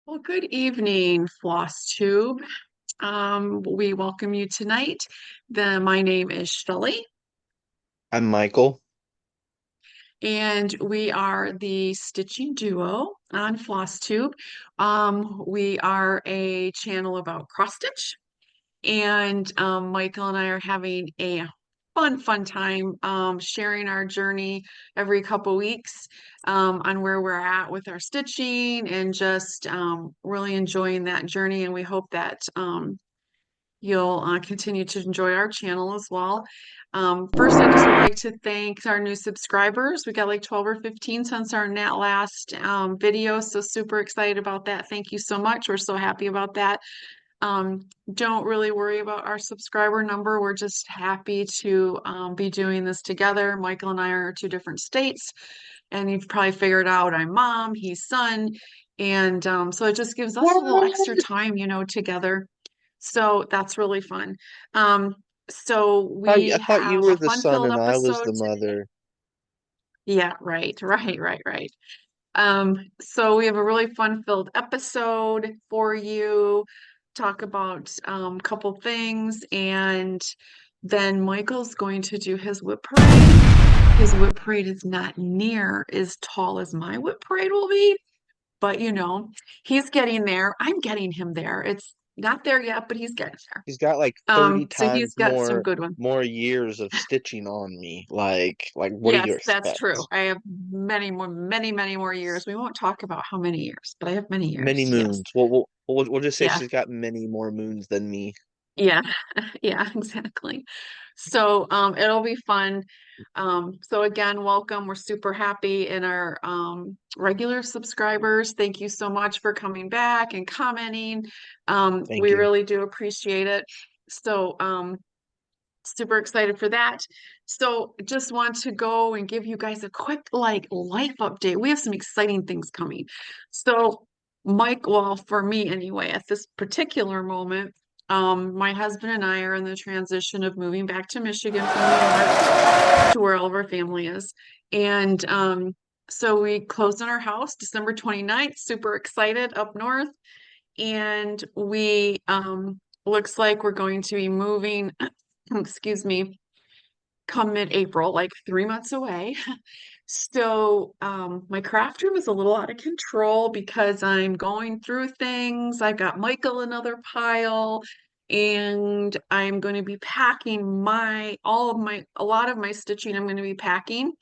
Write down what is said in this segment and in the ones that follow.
Well, good evening, Flosstube. We welcome you tonight. My name is Shelly, I'm Michael. and we are the stitching duo on Flosstube. We are a channel about cross stitch, and Michael and I are having a fun time sharing our journey every couple weeks on where we're at with our stitching and just really enjoying that journey. And we hope that you'll continue to enjoy our channel as well. First, I just would like to thank our new subscribers. We got like 12 or 15 since our last video, so super excited about that. Thank you so much. We're so happy about that. Um, don't really worry about our subscriber number. We're just happy to be doing this together. Michael and I are two different states, and you've probably figured out I'm mom, he's son, and so it just gives us a little extra What? time, together. So that's really fun. Um, so I we thought you have were a the son fun-filled and I was episode the today. mother. Yeah, right. So we have a really fun-filled episode for you, talk about a couple things, and then Michael's going to do his whip parade. His whip parade is not near as tall as my whip parade will be, but he's getting there. I'm getting him there. It's not there yet, but he's getting there. He's got like 30 So times he's got some more good ones. more years of stitching on me. Like what do you Yes, that's true. expect? I have many more years. We won't talk about how many years, but I have many Many years. Yes. moons. We'll just say Yeah. she's got many more moons than me. Yeah. Yeah, exactly. So it'll be fun. So again, welcome. We're super happy in our regular subscribers. Thank you so much for coming back and commenting. Thank We you. really do appreciate it. So super excited for that. So just want to go and give you guys a quick like life update. We have some exciting things coming. So Mike, well, for me anyway, at this particular moment, my husband and I are in the transition of moving back to Michigan from New York to where all of our family is. And so we closed on our house December 29th, super excited up north. And we looks like we're going to be moving excuse me, come mid-April, like 3 months away. So my craft room is a little out of control because I'm going through things. I've got Michael another pile, and I'm going to be packing a lot of my stitching I'm going to be packing.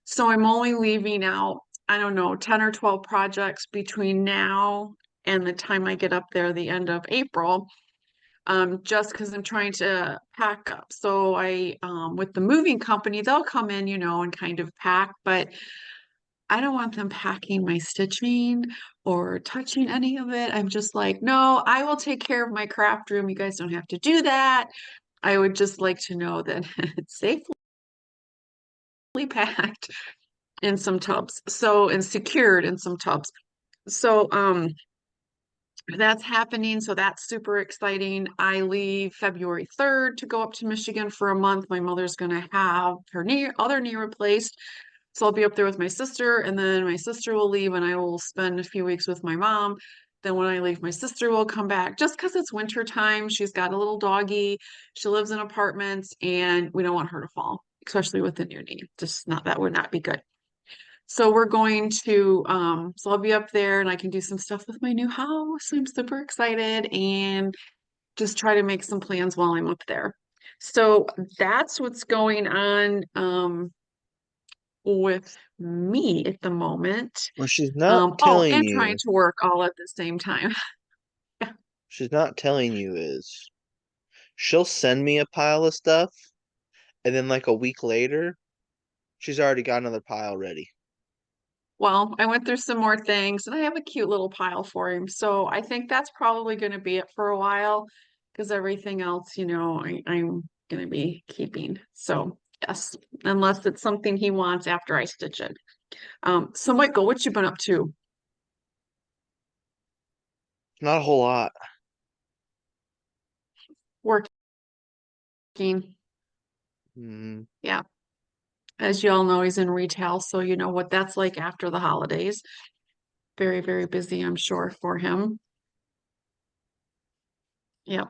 So I'm only leaving out, I don't know, 10 or 12 projects between now and the time I get up there, the end of April, just because I'm trying to pack up. So with the moving company, they'll come in, and kind of pack, but I don't want them packing my stitching or touching any of it. I'm just like, no, I will take care of my craft room. You guys don't have to do that. I would just like to know that it's safely packed in some tubs. So, and secured in some tubs. So, that's happening. So that's super exciting. I leave February 3rd to go up to Michigan for a month. My mother's going to have her other knee replaced. So I'll be up there with my sister, and then my sister will leave, and I will spend a few weeks with my mom. Then when I leave, my sister will come back just because it's winter time. She's got a little doggy. She lives in apartments, and we don't want her to fall, especially with the new knee. Just not that would not be good. So we're going to, so I'll be up there and I can do some stuff with my new house. I'm super excited and just try to make some plans while I'm up there. So that's what's going on with me at the moment. What she's not Oh, telling and trying you, to work all at the same time. she's not telling you is she'll send me a pile of stuff and then like a week later, she's already got another pile ready. Well, I went through some more things and I have a cute little pile for him. So I think that's probably going to be it for a while because everything else, I'm going to be keeping. So yes, unless it's something he wants after I stitch it. So Michael, what you been up to? Not a whole lot. Working. Mm, Yeah. As you all know, he's in retail, so you know what that's like after the holidays. Very, very busy, I'm sure, for him. Yep.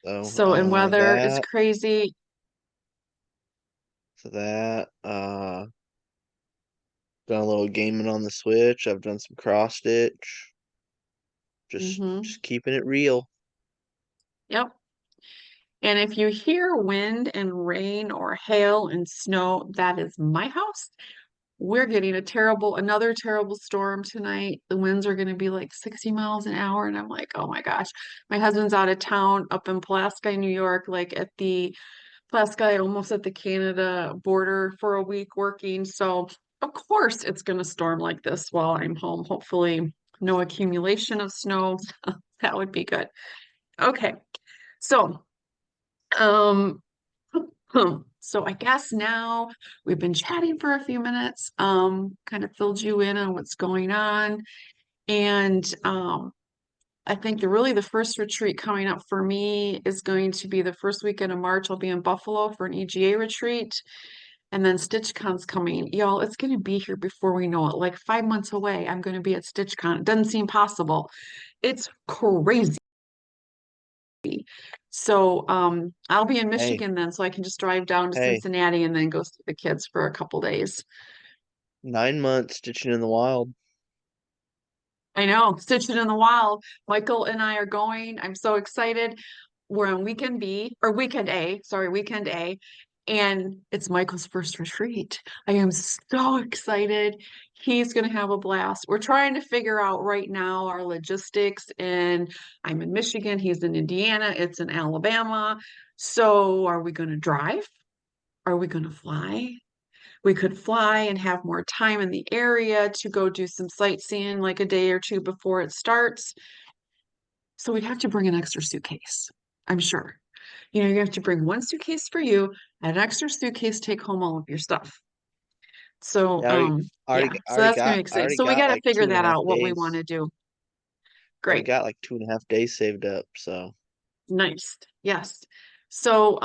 So So, and weather is crazy. that done a little gaming on the Switch. I've done some cross stitch. Hmm. Just keeping it real. Yep. And if you hear wind and rain or hail and snow, that is my house. We're getting another terrible storm tonight. The winds are going to be like 60 miles an hour. And I'm like, oh my gosh. My husband's out of town up in Pulaski, New York, like at the Pulaski, almost at the Canada border for a week working. So, of course, it's going to storm like this while I'm home. Hopefully, no accumulation of snow. That would be good. Okay. So, um, so I guess now we've been chatting for a few minutes, kind of filled you in on what's going on. And I think the first retreat coming up for me is going to be the first weekend of March. I'll be in Buffalo for an EGA retreat. And then StitchCon's coming. Y'all, it's going to be here before we know it. Like 5 months away, I'm going to be at StitchCon. It doesn't seem possible. It's crazy. So I'll be in Hey, Michigan then, so I can just drive down to hey, Cincinnati and then go see the kids for a couple days. 9 months stitching in the wild. I know, Stitching in the Wild. Michael and I are going. I'm so excited. We're on weekend B or weekend A, sorry, weekend A. And it's Michael's first retreat. I am so excited. He's going to have a blast. We're trying to figure out right now our logistics. And I'm in Michigan. He's in Indiana. It's in Alabama. So are we going to drive? Are we going to fly? We could fly and have more time in the area to go do some sightseeing like a day or two before it starts. So we'd have to bring an extra suitcase, I'm sure. You have to bring one suitcase for you, and an extra suitcase, take home all of your stuff. So, Yeah, yeah, so that's gonna be I exciting. already So we got got to like figure two and a that half out, what we want days. to do. Already Great. got like 2.5 days saved up. So Nice. Yes. So,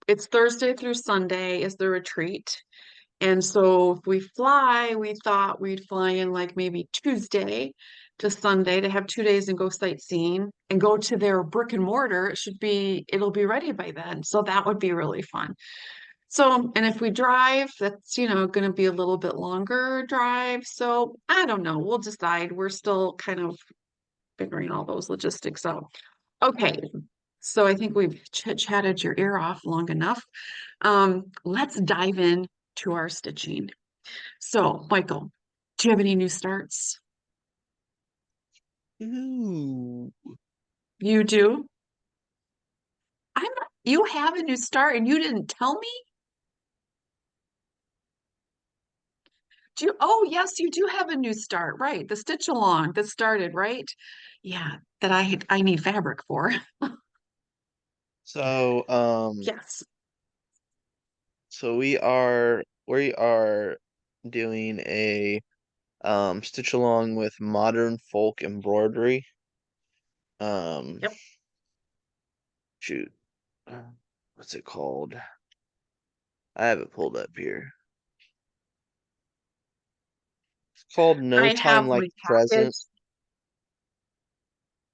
it's Thursday through Sunday is the retreat. And so if we fly, we thought we'd fly in like maybe Tuesday to Sunday to have 2 days and go sightseeing and go to their brick and mortar. It'll be ready by then. So that would be really fun. So, and if we drive, that's, going to be a little bit longer drive. So I don't know. We'll decide. We're still kind of figuring all those logistics out. Okay. So I think we've chit-chatted your ear off long enough. Let's dive in to our stitching. So, Michael, do you have any new starts? ooh. You do? You have a new start and you didn't tell me? Oh, yes, you do have a new start, right? The stitch along that started, right? Yeah, that I need fabric for. So Yes. so we are doing a stitch along with modern folk embroidery. Um Yep. shoot. What's it called? I have it pulled up here. It's called No I Time have Like my the Present.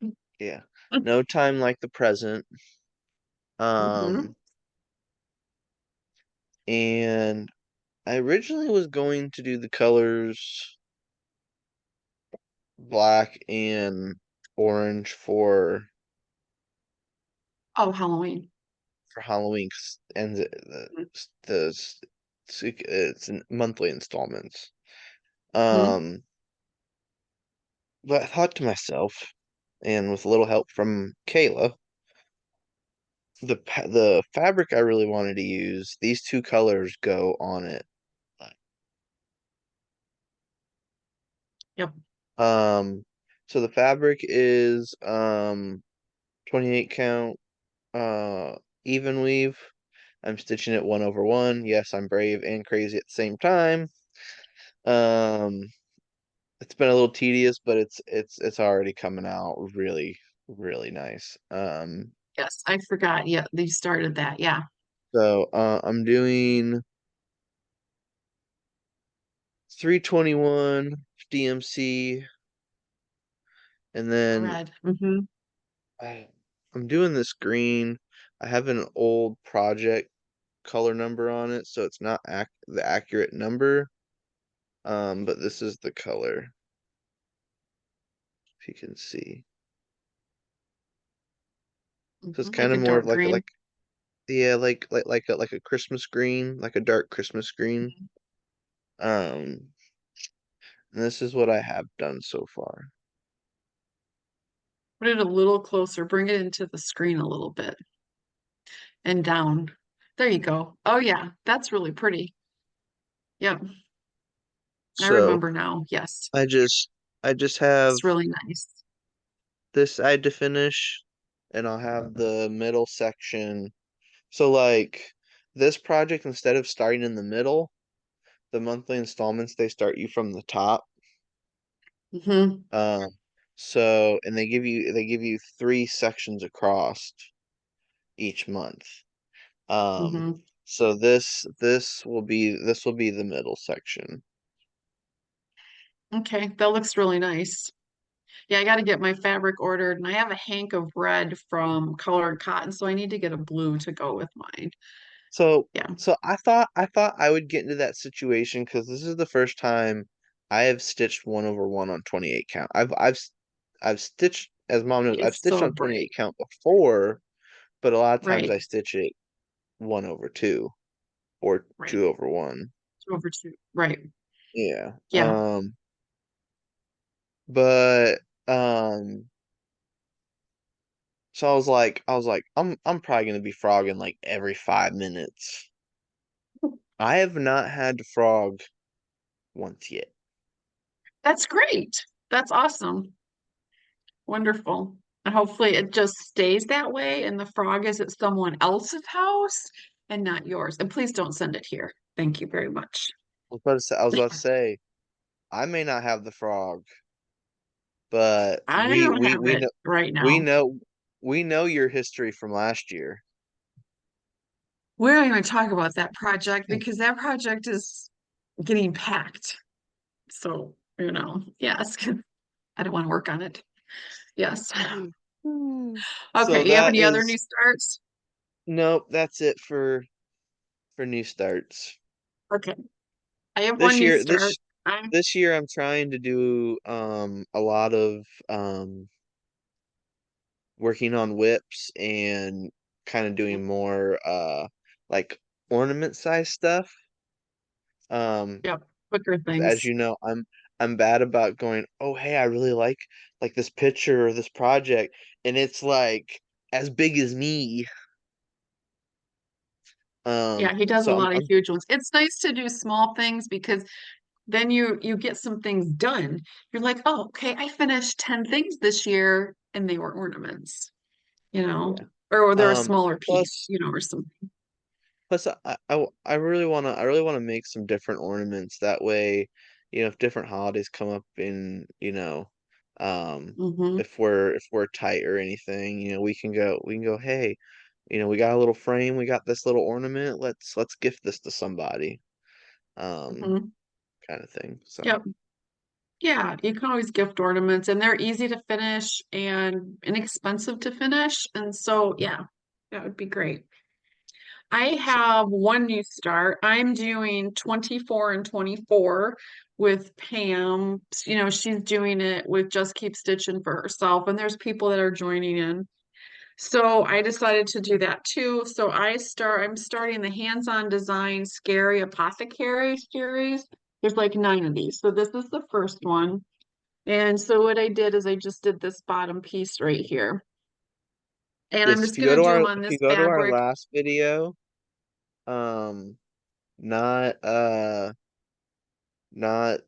package. Yeah. No Time Like the Present. Hmm. Um and I originally was going to do the colors black and orange Oh, Halloween. for Halloween, and it's in monthly installments. Hmm. Um, but I thought to myself, and with a little help from Kayla, the fabric I really wanted to use, these two colors go on it. Yep. Um, so the fabric is 28 count even weave. I'm stitching it 1/1. Yes, I'm brave and crazy at the same time. Um, it's been a little tedious, but it's already coming out really, really nice. Yes, I forgot. Yeah, you started that. Yeah. So I'm doing 321 DMC And then Red. Mm-hmm. I, I'm doing this green. I have an old project color number on it, so it's not the accurate number. But this is the color, if you can see. So it's Mm-hmm. Like kind a of more of dark green. yeah, like a Christmas green, like a dark Christmas green. Um, and this is what I have done so far. Put it a little closer. Bring it into the screen a little bit and down. There you go. Oh yeah, that's really pretty. Yep, I So remember now. Yes, I just I just have it's really nice. this side to finish, and I'll have the middle section. So like this project, instead of starting in the middle, the monthly installments they start you from the top. Mm-hmm. Um, so and they give you three sections across each month. Um, Mm-hmm. so this will be the middle section. Okay, that looks really nice. Yeah, I got to get my fabric ordered, and I have a hank of red from Colored Cotton, so I need to get a blue to go with mine. So Yeah, so I thought I would get into that situation because this is the first time I have stitched 1/1 on 28 count. I've stitched, as mom knows, I've it's stitched so on bright. 28 count before, but a lot of times Right, I stitch it 1/2 or right. 2/1. Over two. Right. Yeah. Yeah, But so I was like, I'm probably gonna be frogging like every 5 minutes. I have not had to frog once yet. that's great. That's awesome. Wonderful. And hopefully it just stays that way and the frog is at someone else's house and not yours. And please don't send it here. Thank you very much. I was about to say, I may not have the frog, but I we don't we have we it know right we now. know we know your history from last year. We're not going to talk about that project because that project is getting packed. So, yes, I don't want to work on it. Yes. Okay, So you have that any other new is starts? nope, that's it for new starts. Okay, I have one This new year start. this this year I'm trying to do a lot of working on whips and kind of doing more like ornament size stuff. Um Yep, quicker 'Cause as things. you know, I'm bad about going, "Oh, hey, I really like this picture or this project," and it's like as big as me. Yeah, he does a So I'm lot of I'm huge ones. It's nice to do small things because then you get some things done. You're like, oh, okay, I finished 10 things this year and they were ornaments, yeah. or they're a smaller piece, Plus or something. plus I really wanna make some different ornaments. That way, if different holidays come up in, um, Hmm. if we're tight or anything, we can go, hey, we got a little frame, we got this little ornament, let's gift this to somebody. Um, Hmm. kind of thing. So Yep. Yeah, you can always gift ornaments and they're easy to finish and inexpensive to finish. And so, yeah, that would be great. I so have one new start. I'm doing 24 and 24 with Pam. She's doing it with Just Keep Stitching for herself, and there's people that are joining in. So I decided to do that too. So I'm starting the hands-on design scary apothecary series. There's like 9 of these. So this is the first one. And so what I did is I just did this bottom piece right here. And I'm yes, just gonna do them on if you this go to our fabric. last video, um, not not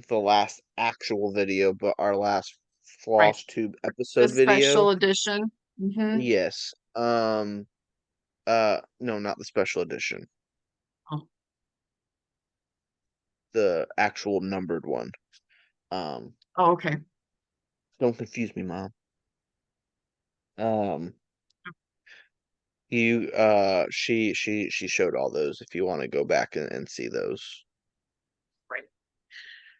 the last actual video, but our last Right. Flosstube The episode video. special edition. Hmm. Yes. No, not the special edition. Oh, The actual numbered one. Um, oh, okay. don't confuse me, Mom. Um, she showed all those if you want to go back and see those. Right.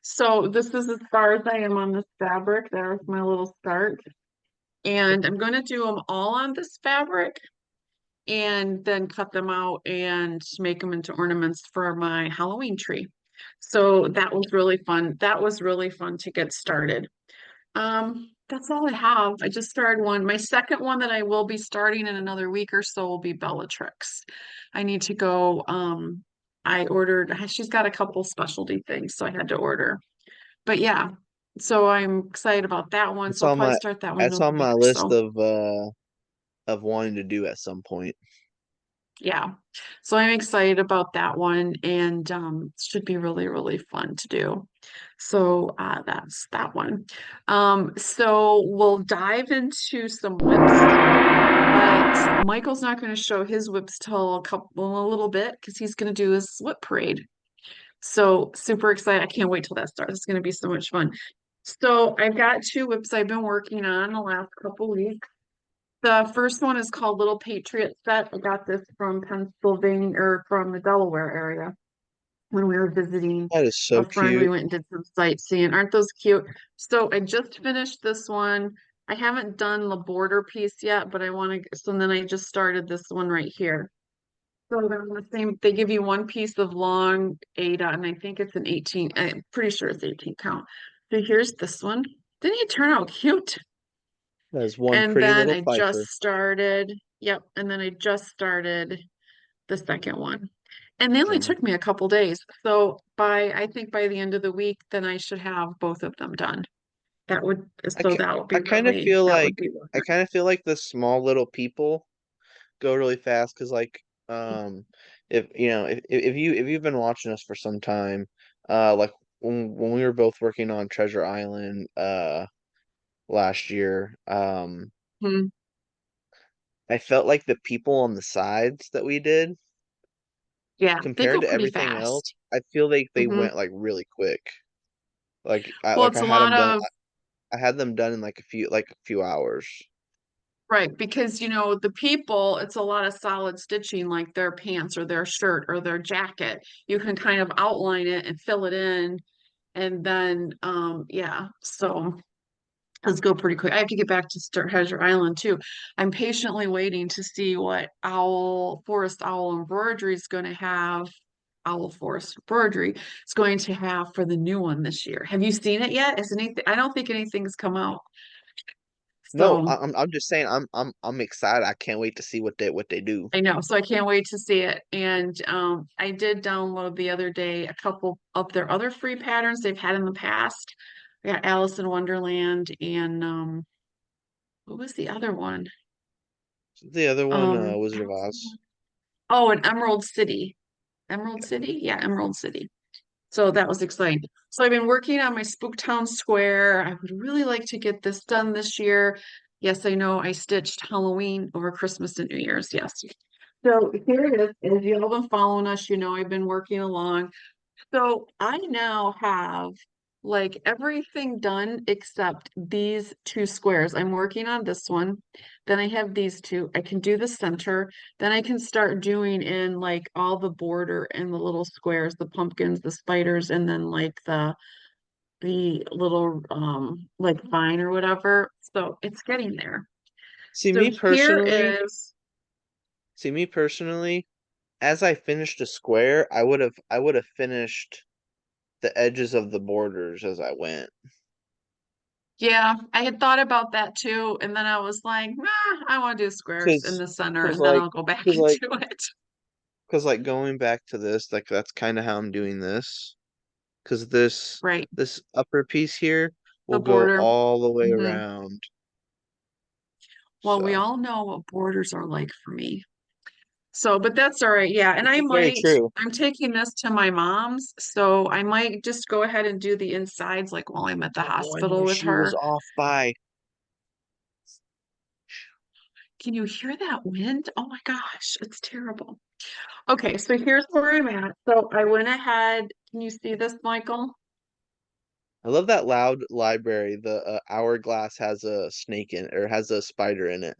So this is as far as I am on this fabric. There's my little start. And I'm going to do them all on this fabric and then cut them out and make them into ornaments for my Halloween tree. So that was really fun. That was really fun to get started. That's all I have. I just started one. My second one that I will be starting in another week or so will be Bellatrix. I need to go. I ordered, she's got a couple specialty things, so I had to order. But yeah, so I'm excited about that one. It's So I'll on probably my start that one in that's another on week my or list so. of wanting to do at some point. Yeah. So I'm excited about that one and it should be really, really fun to do. So that's that one. So we'll dive into some whips, but Michael's not going to show his whips till a little bit because he's going to do his whip parade. So super excited. I can't wait till that starts. It's going to be so much fun. So I've got two whips I've been working on the last couple weeks. The first one is called Little Patriot Set. I got this from Pennsylvania or from the Delaware area when we were visiting That is a so friend. We cute. went and did some sightseeing. Aren't those cute? So I just finished this one. I haven't done the border piece yet, but I want to, so then I just started this one right here. So they're on the same, they give you one piece of long Aida, and I think it's an 18, I'm pretty sure it's 18 count. So here's this one. Didn't he turn out cute? That is one And pretty then little I just fifer. started, yep, and then I just started the second one. And they only Um, took me a couple days. So I think by the end of the week, then I should have both of them done. That would, I so ca- that would I be kind of really, feel that like would be worth I kind of feel like the small little people go really fast because it. if you know if you've been watching us for some time, like when we were both working on Treasure Island last year, Mhm. I felt like the people on the sides that we did Yeah, they compared go to pretty everything else, fast. I feel like they Hmm. went like really quick. Well, I it's a had lot them done. of, I had them done in like a few hours. right, because the people, it's a lot of solid stitching like their pants or their shirt or their jacket. You can kind of outline it and fill it in. And then yeah, so let's go pretty quick. I have to get back to Treasure Island too. I'm patiently waiting to see what Owl Embroidery is going to have. OwlForest Embroidery is going to have for the new one this year. Have you seen it yet? Is anything? I don't think anything's come out. No, So I'm just saying I'm excited. I can't wait to see what they do. I know. So I can't wait to see it. And I did download the other day a couple of their other free patterns they've had in the past. I got Alice in Wonderland and what was the other one? The other one, Wizard of Alice in Oz. Oh, an Emerald City. Emerald City? Yeah, Emerald City. So that was exciting. So I've been working on my Spooktown Square. I would really like to get this done this year. Yes, I know I stitched Halloween over Christmas and New Year's. Yes. So here it is. If you all been following us, I've been working along. So I now have like everything done except these two squares. I'm working on this one. Then I have these two. I can do the center. Then I can start doing in like all the border and the little squares, the pumpkins, the spiders, and then like the little like vine or whatever. So it's getting there. See So me here personally, is, see me personally, as I finished a square, I would have finished the edges of the borders as I went. yeah, I had thought about that too. And then I was like, nah, I want to do squares in Cause, the center cause and then like, I'll go back cause like, into it. cause like going back to this, like that's kind of how I'm doing this. Cause Right. this upper piece here The will go border. all the way Hmm. around. Well, we So all know what borders are like for me. So, but that's all right. Yeah. And this is very true. I'm taking this to my mom's. So I might just go ahead and do the insides like while I'm at the Oh, I hospital knew with she was her. off by. Can you hear that wind? Oh my gosh, it's terrible. Okay. So here's where I'm at. So I went ahead. Can you see this, Michael? I love that loud library. The hourglass has a snake in or has a spider in it.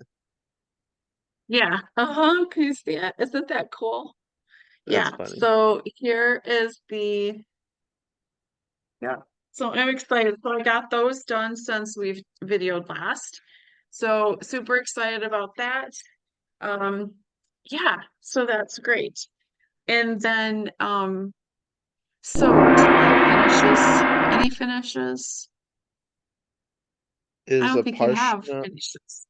Yeah. Uh-huh. Can you see it? Isn't that cool? That's Yeah. funny. So here is the, yeah. So I'm excited. So I got those done since we've videoed last. So super excited about that. Um, yeah, so that's great. And then so tile finishes. Any finishes? I Is don't a think you partial, have no, finishes.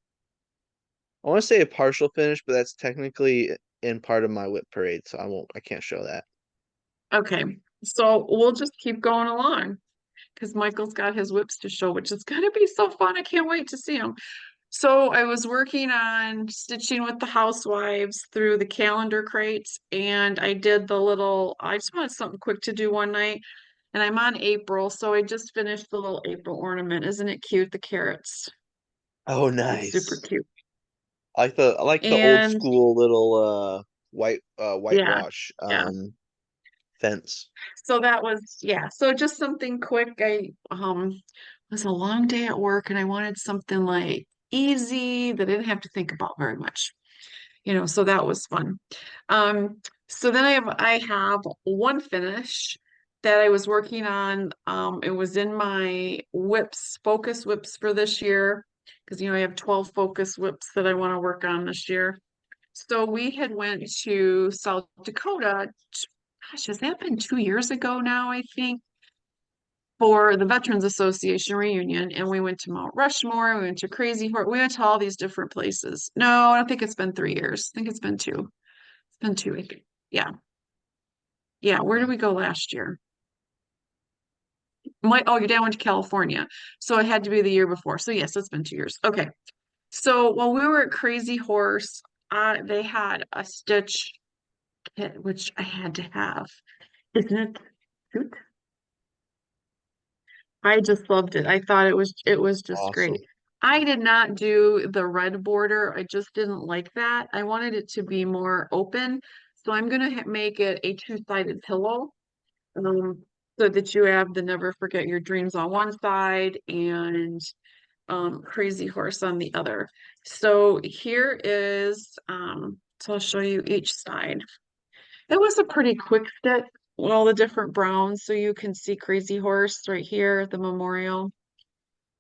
I want to say a partial finish, but that's technically in part of my whip parade, so I can't show that. Okay. So we'll just keep going along because Michael's got his whips to show, which is gonna be so fun. I can't wait to see them. So I was working on stitching with the housewives through the calendar crates, and I did the little, I just wanted something quick to do one night, and I'm on April, so I just finished the little April ornament. Isn't it cute? The carrots. Oh, It's super nice. cute. I like the old And school little yeah, whitewash yeah. fence. So that was, yeah. So just something quick. It was a long day at work and I wanted something like easy that I didn't have to think about very much. So that was fun. So then I have one finish that I was working on. It was in my whips, focus whips for this year, because I have 12 focus whips that I want to work on this year. So we had went to South Dakota. Gosh, has that been 2 years ago now, I think, for the Veterans Association reunion. And we went to Mount Rushmore, we went to Crazy Horse, we went to all these different places. No, I don't think it's been 3 years. I think it's been two. It's been two, I think. Yeah. Yeah. Where did we go last year? Your dad went to California. So it had to be the year before. So yes, it's been 2 years. Okay. So while we were at Crazy Horse, they had a stitch kit, which I had to have. Isn't it cute? I just loved it. I thought it was just great. Awesome. I did not do the red border. I just didn't like that. I wanted it to be more open. So I'm gonna make it a two-sided pillow, um, so that you have the Never Forget Your Dreams on one side and Crazy Horse on the other. So here is so I'll show you each side. It was a pretty quick stitch with all the different browns, so you can see Crazy Horse right here, the memorial.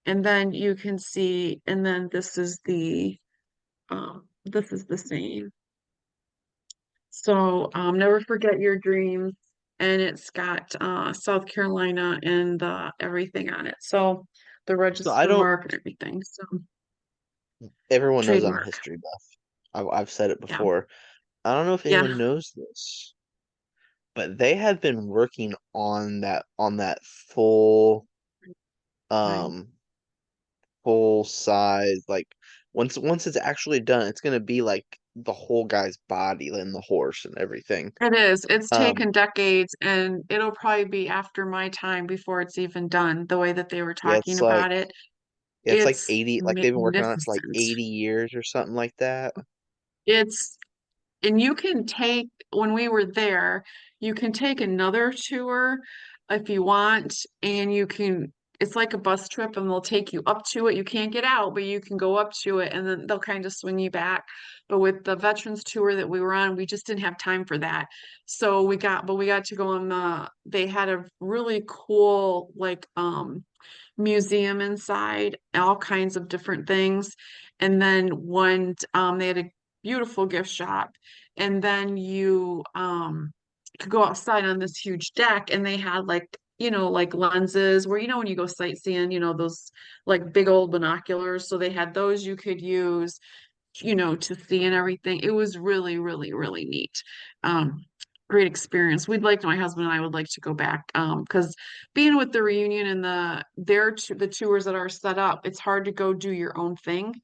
And then you can see, and then this is the same. So Never Forget Your Dreams, and it's got South Carolina and everything on it. So the So I register don't. mark and everything. So Everyone knows I'm a trademark. history buff. I've said it Yeah. before. I don't know if Yeah. anyone knows this, but they had been working on that Right. um full size, like once it's actually done, it's gonna be like the whole guy's body and the horse and everything. It is. It's Um taken decades and it'll probably be after my time before it's even done, the way that they were yeah, talking about it. it's like It's 80, like they've been working on it for like magnificent. 80 years or something like that. It's and you can take when we were there, you can take another tour if you want, and it's like a bus trip and they'll take you up to it. You can't get out, but you can go up to it and then they'll kind of swing you back. But with the veterans tour that we were on, we just didn't have time for that. So we got to go on they had a really cool like museum inside, all kinds of different things. And then they had a beautiful gift shop. And then you could go outside on this huge deck and they had like, like lenses where, when you go sightseeing, those like big old binoculars. So they had those you could use, to see and everything. It was really, really, really neat. Um, Great experience. My husband and I would like to go back because being with the reunion and the tours that are set up, it's hard to go do your own thing.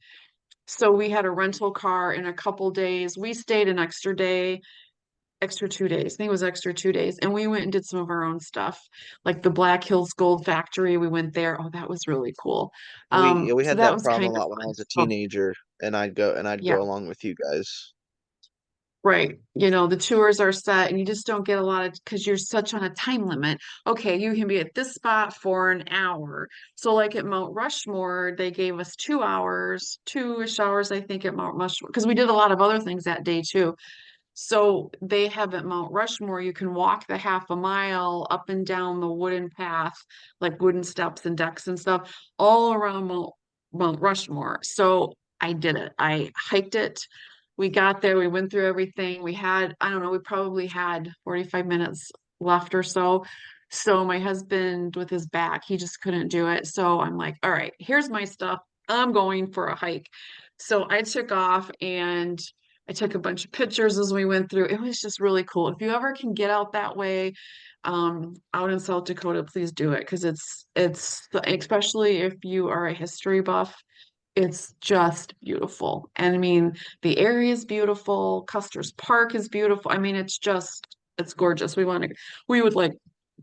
So we had a rental car in a couple days. We stayed an extra day, extra 2 days. I think it was extra 2 days. And we went and did some of our own stuff, like the Black Hills Gold Factory. We went there. Oh, that was really cool. We So had that that was problem a kind of lot when I fun. was a Oh, teenager, and I'd yeah. go along with you guys. Right. The tours are set and you just don't get a lot of because you're such on a time limit. Okay, you can be at this spot for an hour. So like at Mount Rushmore, they gave us 2 hours, 2-ish hours, I think, at Mount Rushmore, because we did a lot of other things that day too. So they have at Mount Rushmore, you can walk the half a mile up and down the wooden path, like wooden steps and decks and stuff, all around Mount Rushmore. So I did it. I hiked it. We got there, we went through everything. We had, I don't know, we probably had 45 minutes left or so. So my husband with his back, he just couldn't do it. So I'm like, all right, here's my stuff. I'm going for a hike. So I took off and I took a bunch of pictures as we went through. It was just really cool. If you ever can get out that way, out in South Dakota, please do it because it's especially if you are a history buff, it's just beautiful. And I mean, the area is beautiful. Custer's Park is beautiful. I mean, it's gorgeous. We would like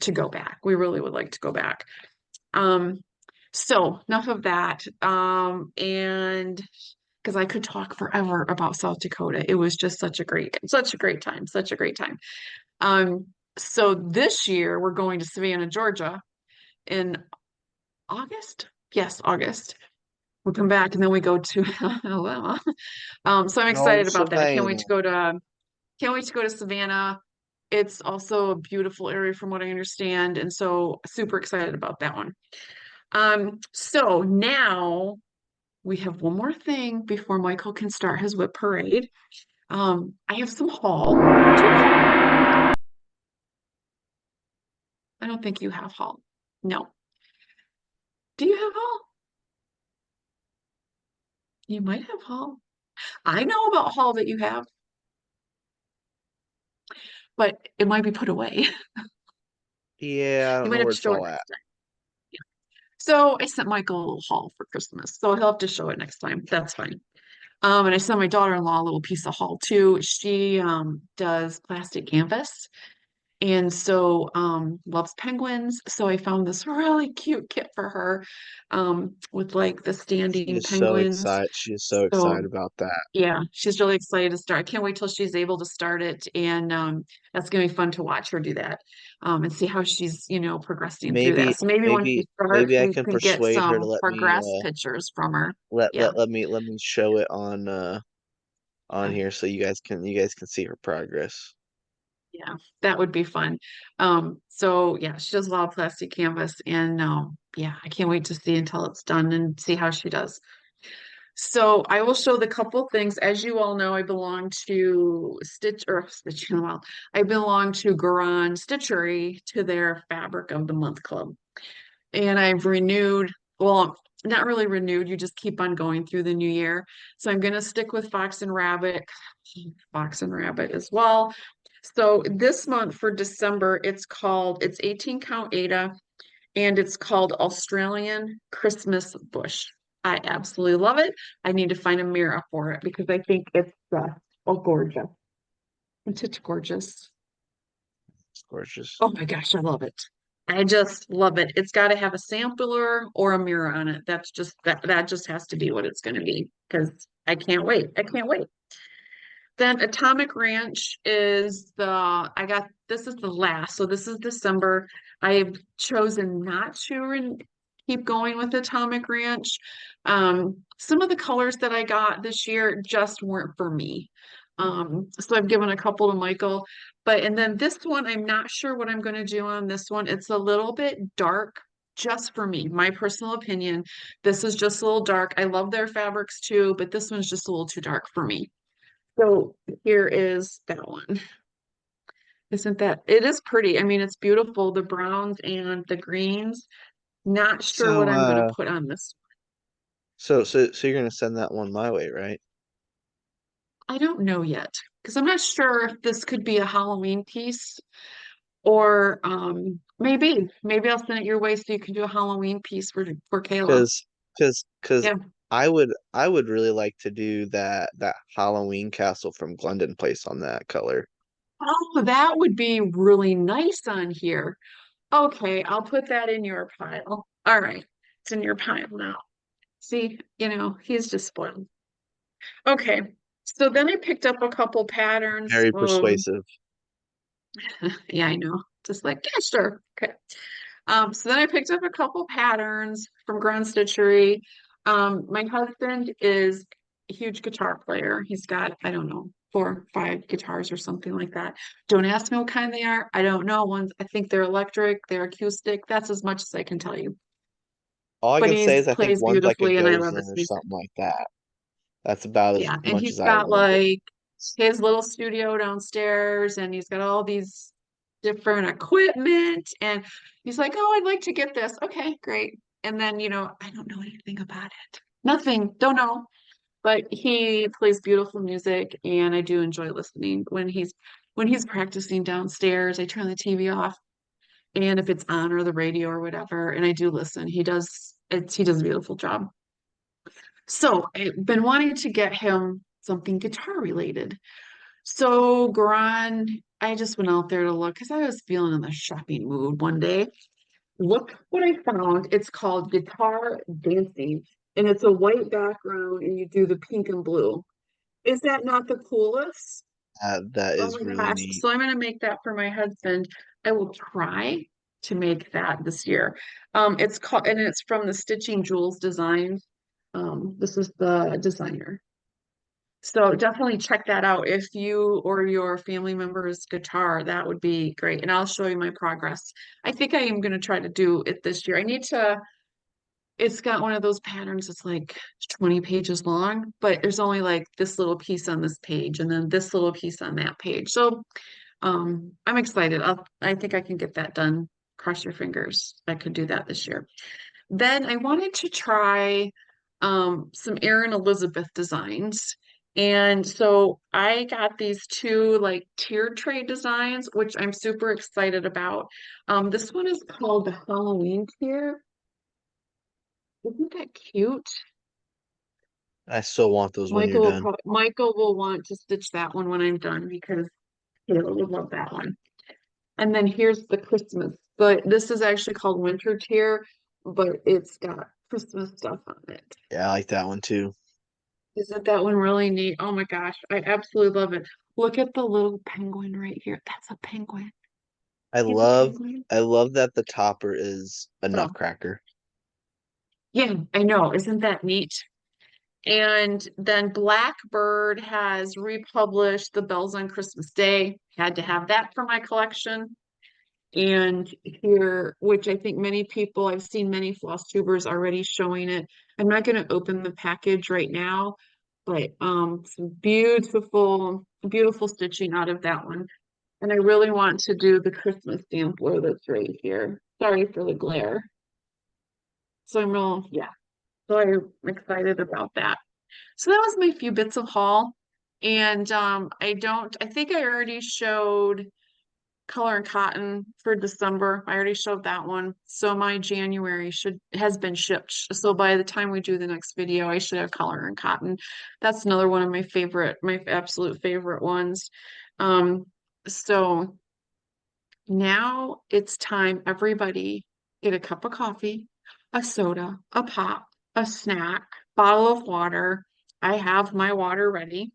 to go back. We really would like to go back. Um, so enough of that. And because I could talk forever about South Dakota. It was just such a great time, such a great time. Um, so this year we're going to Savannah, Georgia in August. Yes, August. We'll come back and then we go to Alabama. So I'm Oh, excited about that. Savannah. Can't wait to go to Savannah. It's also a beautiful area from what I understand, and so super excited about that one. So now we have one more thing before Michael can start his whip parade. I have some haul. Do you have haul? I don't think you have haul. No. Do you have haul? You might have haul. I know about haul that you have, but it might be put away. Yeah, I You don't might know have where to it's show it all at. next time. Yeah. So I sent Michael a little haul for Christmas, so he'll have to show it next time. That's fine. And I sent my daughter-in-law a little piece of haul too. She does plastic canvas. And so loves penguins. So I found this really cute kit for her with like the She standing is so penguins. excited. She is so excited So about that. yeah, she's really excited to start. I can't wait till she's able to start it. And that's gonna be fun to watch her do that and see how she's, progressing through that. Maybe, So maybe once she starts, maybe I we can can get persuade her to some let me progress pictures from her. let Yeah. let me show it on Yeah. here so you guys can see her progress. Yeah, that would be fun. So yeah, she does a lot of plastic canvas and yeah, I can't wait to see until it's done and see how she does. So I will show the couple things. As you all know, I belong to well, I belong to Garan Stitchery to their Fabric of the Month Club. And I've renewed, well, not really renewed, you just keep on going through the new year. So I'm gonna stick with Fox and Rabbit as well. So this month for December, it's 18 count Aida and it's called Australian Christmas Bush. I absolutely love it. I need to find a mirror for it because I think it's gorgeous. It's just gorgeous. It's gorgeous. Oh my gosh, I love it. I just love it. It's got to have a sampler or a mirror on it. That just has to be what it's going to be because I can't wait. I can't wait. Then Atomic Ranch is this is the last. So this is December. I've chosen not to keep going with Atomic Ranch. Some of the colors that I got this year just weren't for me. So I've given a couple to Michael, and then this one, I'm not sure what I'm going to do on this one. It's a little bit dark just for me, my personal opinion. This is just a little dark. I love their fabrics too, but this one's just a little too dark for me. So here is that one. It is pretty. I mean, it's beautiful, the browns and the greens. Not sure what So I'm gonna put on this. so you're gonna send that one my way, right? I don't know yet because I'm not sure if this could be a Halloween piece or maybe I'll send it your way so you can do a Halloween piece for Kayla. Cause cause Yeah. I would really like to do that Halloween castle from Glendon Place on that color. Oh, that would be really nice on here. Okay, I'll put that in your pile. All right, it's in your pile now. See, he's just spoiled. Okay, so then I picked up a couple patterns. Very persuasive. Yeah, I know. Just like, yeah, sure. Okay. So then I picked up a couple patterns from Grand Stitchery. My husband is a huge guitar player. He's got, I don't know, 4 or 5 guitars or something like that. Don't ask me what kind they are. I don't know. Ones I think they're electric, they're acoustic. That's as much as I can tell you. All I But can he say is I think plays one's like a beautifully, and I love Dozen his or music. something like that. That's about as Yeah, and much he's as I got love it. like his little studio downstairs, and he's got all these different equipment, and he's like, "Oh, I'd like to get this." Okay, great. And then, I don't know anything about it. Nothing, don't know. But he plays beautiful music, and I do enjoy listening when he's practicing downstairs. I turn the TV off, and if it's on or the radio or whatever, and I do listen. He does a beautiful job. So I've been wanting to get him something guitar related. So I just went out there to look because I was feeling in the shopping mood one day. Look what I found. It's called Guitar Dancing, and it's a white background, and you do the pink and blue. Is that not the coolest? That Oh is my really gosh. neat. So I'm gonna make that for my husband. I will try to make that this year. It's called, and it's from the Stitching Jewels design. This is the designer. So definitely check that out. If you or your family member's guitar, that would be great. And I'll show you my progress. I think I am going to try to do it this year. It's got one of those patterns that's like 20 pages long, but there's only like this little piece on this page and then this little piece on that page. So I'm excited. I think I can get that done. Cross your fingers. I could do that this year. Then I wanted to try some Erin Elizabeth designs. And so I got these two like tiered tray designs, which I'm super excited about. This one is called the Halloween tier. Isn't that cute? I still want those when you're done. Michael will want to stitch that one when I'm done because Kayla would love that one. And then here's the Christmas. But this is actually called Winter Tier, but it's got Christmas stuff on it. Yeah, I like that one too. Isn't that one really neat? Oh my gosh, I absolutely love it. Look at the little penguin right here. That's a penguin. I He's a love penguin. I love that the topper is a So, nutcracker. yeah, I know. Isn't that neat? And then Blackbird has republished The Bells on Christmas Day. Had to have that for my collection. And here, which I think I've seen many floss tubers already showing it. I'm not going to open the package right now, but some beautiful, beautiful stitching out of that one. And I really want to do the Christmas sampler that's right here. Sorry for the glare. So yeah. So I'm excited about that. So that was my few bits of haul. And I think I already showed Color and Cotton for December. I already showed that one. So my January has been shipped. So by the time we do the next video, I should have Color and Cotton. That's another one of my absolute favorite ones. Um, so now it's time, everybody, get a cup of coffee, a soda, a pop, a snack, bottle of water. I have my water ready.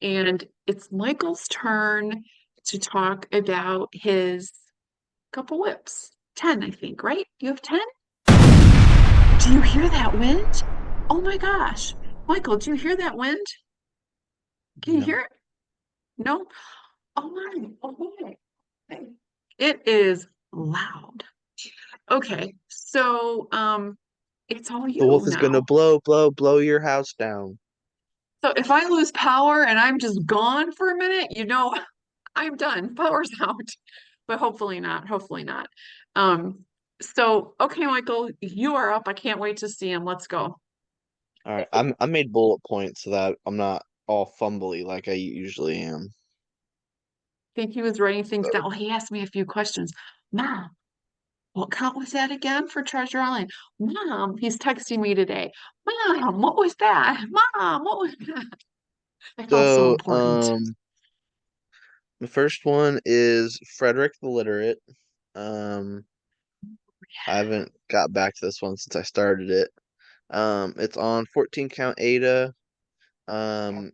And it's Michael's turn to talk about his couple whips. 10, I think, right? You have 10? Do you hear that wind? Oh my gosh. Michael, do you hear that wind? Can you No. hear it? No? Oh my. Oh my. It is loud. Okay. So, it's all The you wolf is gonna now. blow, blow, blow your house down. So if I lose power and I'm just gone for a minute, I'm done. Power's out. But hopefully not. Hopefully not. Um, so okay, Michael, you are up. I can't wait to see him. Let's go. All right, I made bullet points so that I'm not all fumbly like I usually am. Think he was writing things down. So, Oh, he asked me a few questions. Mom, what count was that again for Treasure Island? Mom, he's texting me today. Mom, what was that? Mom, what was that? I felt so so important. the first one is Frederick the Literate. Um, I haven't got back to this one since I started it. It's on 14 count Aida. Um,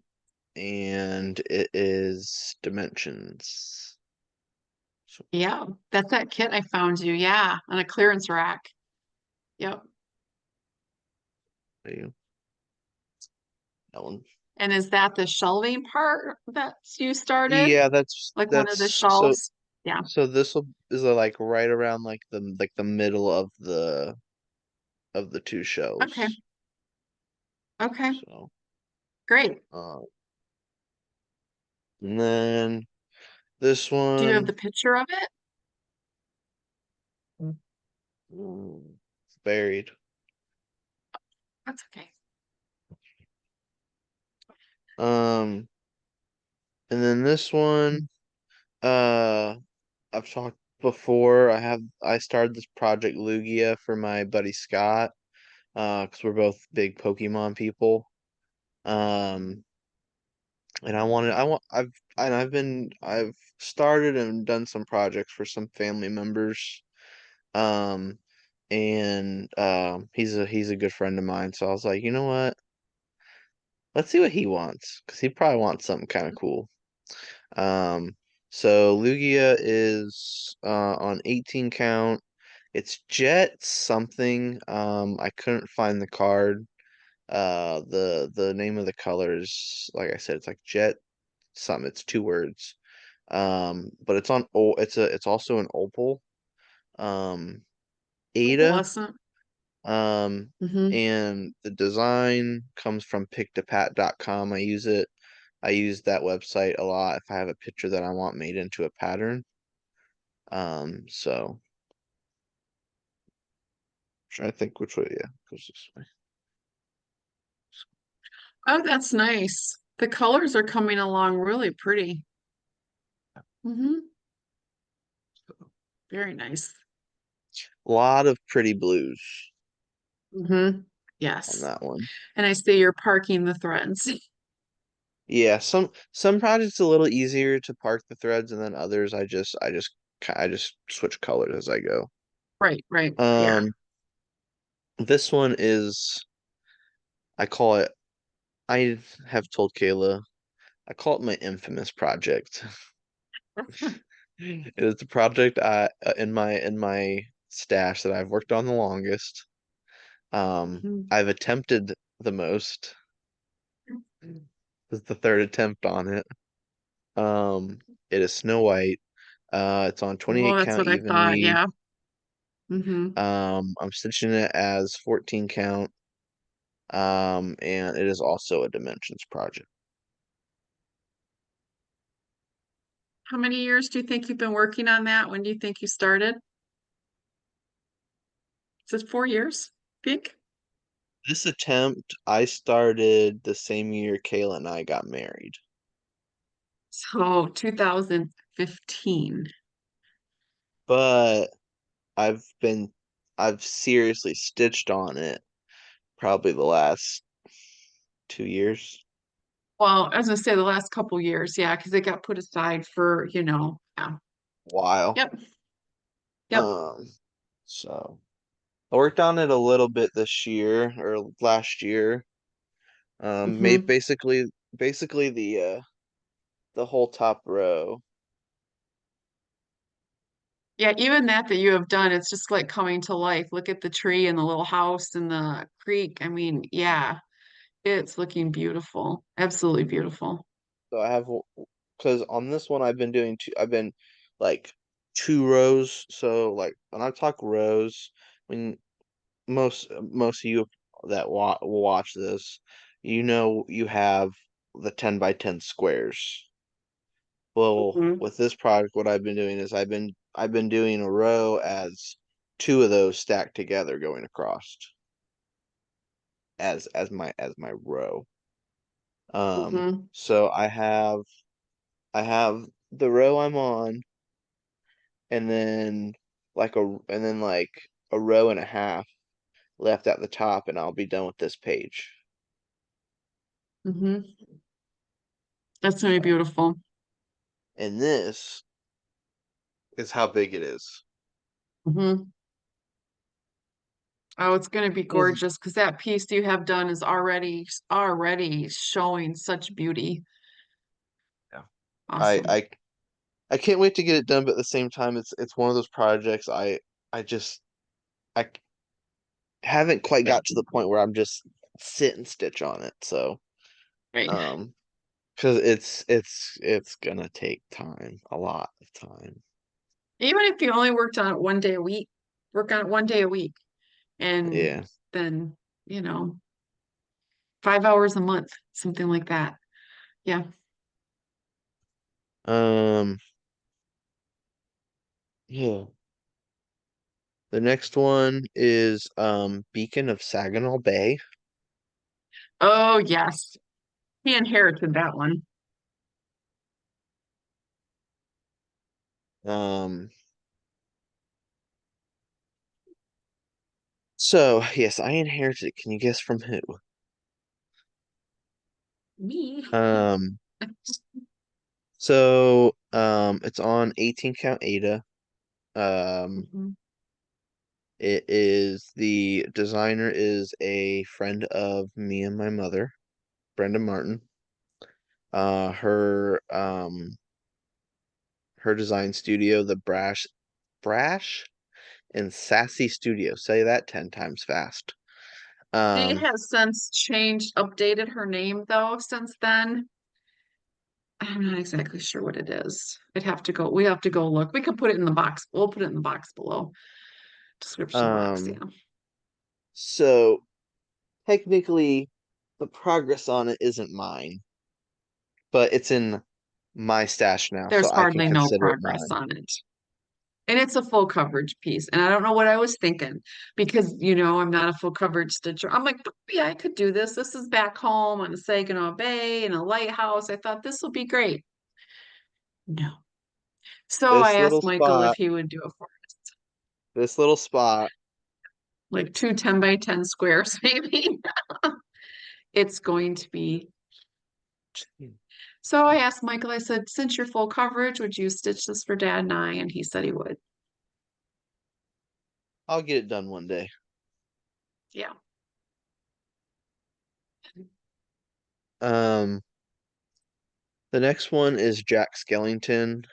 and it is dimensions. So, Yeah, that's that kit I found you. Yeah, on a clearance rack. Yep. there you- that one. And is that the shelving part that you started? Yeah, Like one of the that's so shelves? Yeah. so this will is like right around like the middle of the two Okay. shelves. Okay. So Great. uh, and then this Do you have one the picture of it? it's buried. That's okay. Um, and then this one, uh, I've talked before. I started this project Lugia for my buddy Scott, because we're both big Pokemon people. Um, and I've started and done some projects for some family members. Um, and he's a good friend of mine, so I was like, you know what? Let's see what he wants, because he probably wants something kind of cool. Um, so Lugia is on 18 count. It's Jet something. I couldn't find the card. The name of the colors, like I said, it's like Jet something. It's two words. But it's also an Opal. Um, Aida. Opalescent. Um, Mm-hmm. and the design comes from pick2pat.com. I use that website a lot if I have a picture that I want made into a pattern. So trying to think which way, yeah, goes this way. Oh, that's nice. The colors are coming along really pretty. Mm-hmm. Very nice. A lot of pretty blues Mm-hmm. on Yes. that one. And I say you're parking the threads. Yeah, some projects a little easier to park the threads, and then others I just switch colors as I go. Right, right. Yeah. Um, this one is I call it I have told Kayla I call it my infamous project. It is the project in my stash that I've worked on the longest. Mhm. I've attempted the most. This is the third attempt on it. It is Snow White. It's on Well, 28 that's count what I even thought. weave. Yeah. Mm-hmm. I'm stitching it as 14 count. And it is also a dimensions project. How many years do you think you've been working on that? When do you think you started? Is it 4 years? Think? This attempt I started the same year Kayla and I got married. So 2015. But I've been I've seriously stitched on it probably the last 2 years. Well, I was gonna say the last couple years, yeah, because it got put aside for, yeah. While. Yep. Yep. Um, so I worked on it a little bit this year or last year. Made Hmm. basically the whole top row. Yeah, even that you have done, it's just like coming to life. Look at the tree and the little house and the creek. I mean, yeah, it's looking beautiful. Absolutely beautiful. So I have because on this one I've been like 2 rows. So like when I talk rows, when most of you that watch this, you know you have the 10 by 10 squares. Well, Hmm. with this project, what I've been doing is I've been doing a row as two of those stacked together going across as my row. Hmm. So I have the row I'm on, and then like a row and a half left at the top, and I'll be done with this page. Hmm. That's gonna be So, beautiful. and this is how big it is. Hmm. Oh, it's gonna be This is- gorgeous because that piece you have done is already showing such beauty. Yeah. I Awesome. I I can't wait to get it done, but at the same time, it's one of those projects I just I haven't quite got to the point where I'm just sit and stitch on it. So Right. Because it's gonna take time, a lot of time. Even if you only worked on it one day a week, work on it one day a week, and Yeah. then, you know, 5 hours a month, something like that. Yeah. Um, yeah. The next one is Beacon of Saginaw Bay. Oh, yes. He inherited that one. Um, so yes, I inherited it. Can you guess from who? Me. Um, so it's on 18 count Aida. Um, Mhm. it is the designer is a friend of me and my mother, Brenda Martin. Uh, her um her design studio, the Brash and Sassy Studio. Say that 10 times fast. She Um, has since changed, updated her name though since then. I'm not exactly sure what it is. We have to go look. We could put it in the box. We'll put it in the box below. Description box, yeah. um, so technically the progress on it isn't mine, but it's in my stash now, so There's I can hardly no consider it progress mine. on it. And it's a full coverage piece. And I don't know what I was thinking because, I'm not a full coverage stitcher. I'm like, yeah, I could do this. This is back home on the Saginaw Bay in a lighthouse. I thought this will be great. No. So I This little asked Michael if spot, he would do it for this little spot, like two 10 by 10 squares, maybe. It's going to be. So I asked Michael, I said, since you're full coverage, would you stitch this for Dad and I? And he said he would. I'll get it done one day. Yeah. Um, the next one is Jack Skellington.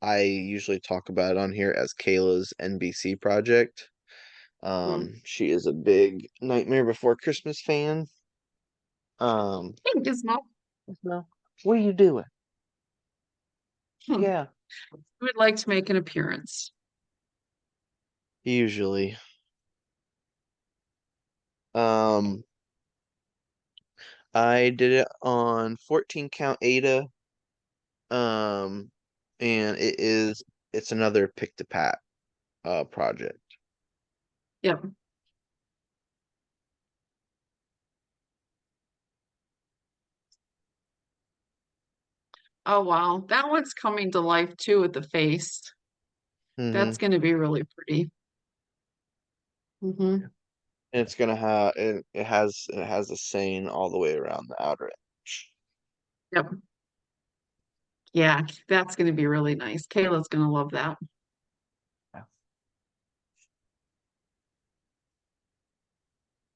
I usually talk about it on here as Kayla's NBC project. Mm. She is a big Nightmare Before Christmas fan. Um, Hey, Gizmo. no, what are you doing? Hmm. Yeah, Who would like to make an appearance? usually. Um, I did it on 14 count Ada. Um, and it's another pick to pat project. Yep. Oh, wow. That one's coming to life too with the face. Mm-hmm. That's going to be really pretty. And Hmm. it's gonna have it has a saying all the way around the outer edge. Yep. Yeah, that's going to be really nice. Kayla's going to love that. Yeah.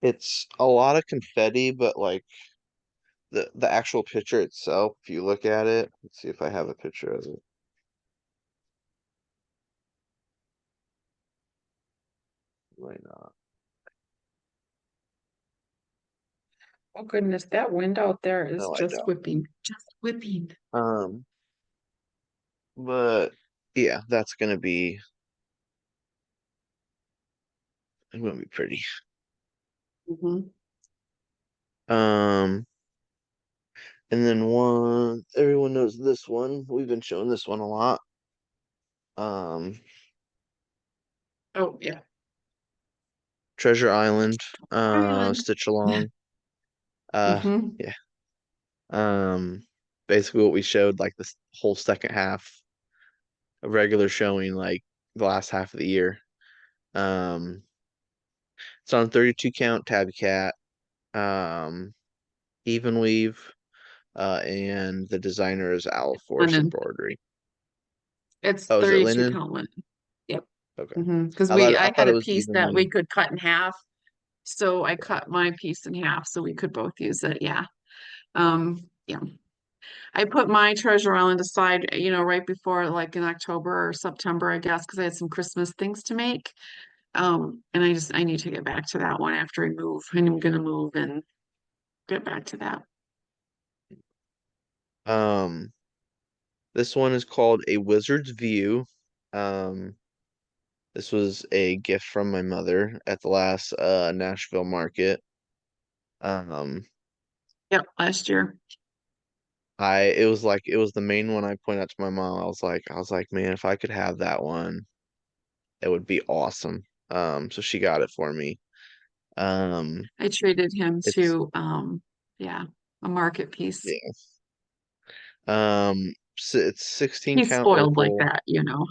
It's a lot of confetti, but like the actual picture itself, if you look at it, let's see if I have a picture of it. Might not. Oh, goodness. That wind out there is No, I just don't. whipping. Just whipping. Um, but yeah, that's gonna be pretty. Hmm. Um, and then one, everyone knows this one. We've been showing this one a lot. Um, Oh, yeah. Treasure Island, Island. Stitch Along. Uh, Hmm. yeah. Um, basically what we showed like this whole second half of regular showing, like the last half of the year. Um, it's on 32 count Tabbycat, um, even weave, and the designer is OwlForest Linen. Embroidery. It's Oh, is it 32 linen? count linen. Yep. Okay. Because I I thought had it a was piece even that we weave. could cut in half. So I cut my piece in half so we could both use it. Yeah. Yeah. I put my Treasure Island aside, right before like in October or September, I guess, because I had some Christmas things to make. And I need to get back to that one after I move. And I'm gonna move and get back to that. Um, this one is called A Wizard's View. Um, this was a gift from my mother at the last Nashville market. Um, Yep, last year. it was the main one I pointed out to my mom. I was like, man, if I could have that one, it would be awesome. So she got it for me. Um, I treated him it's to yeah, a market piece. yeah. It's 16 He's count spoiled like opal. that, you know.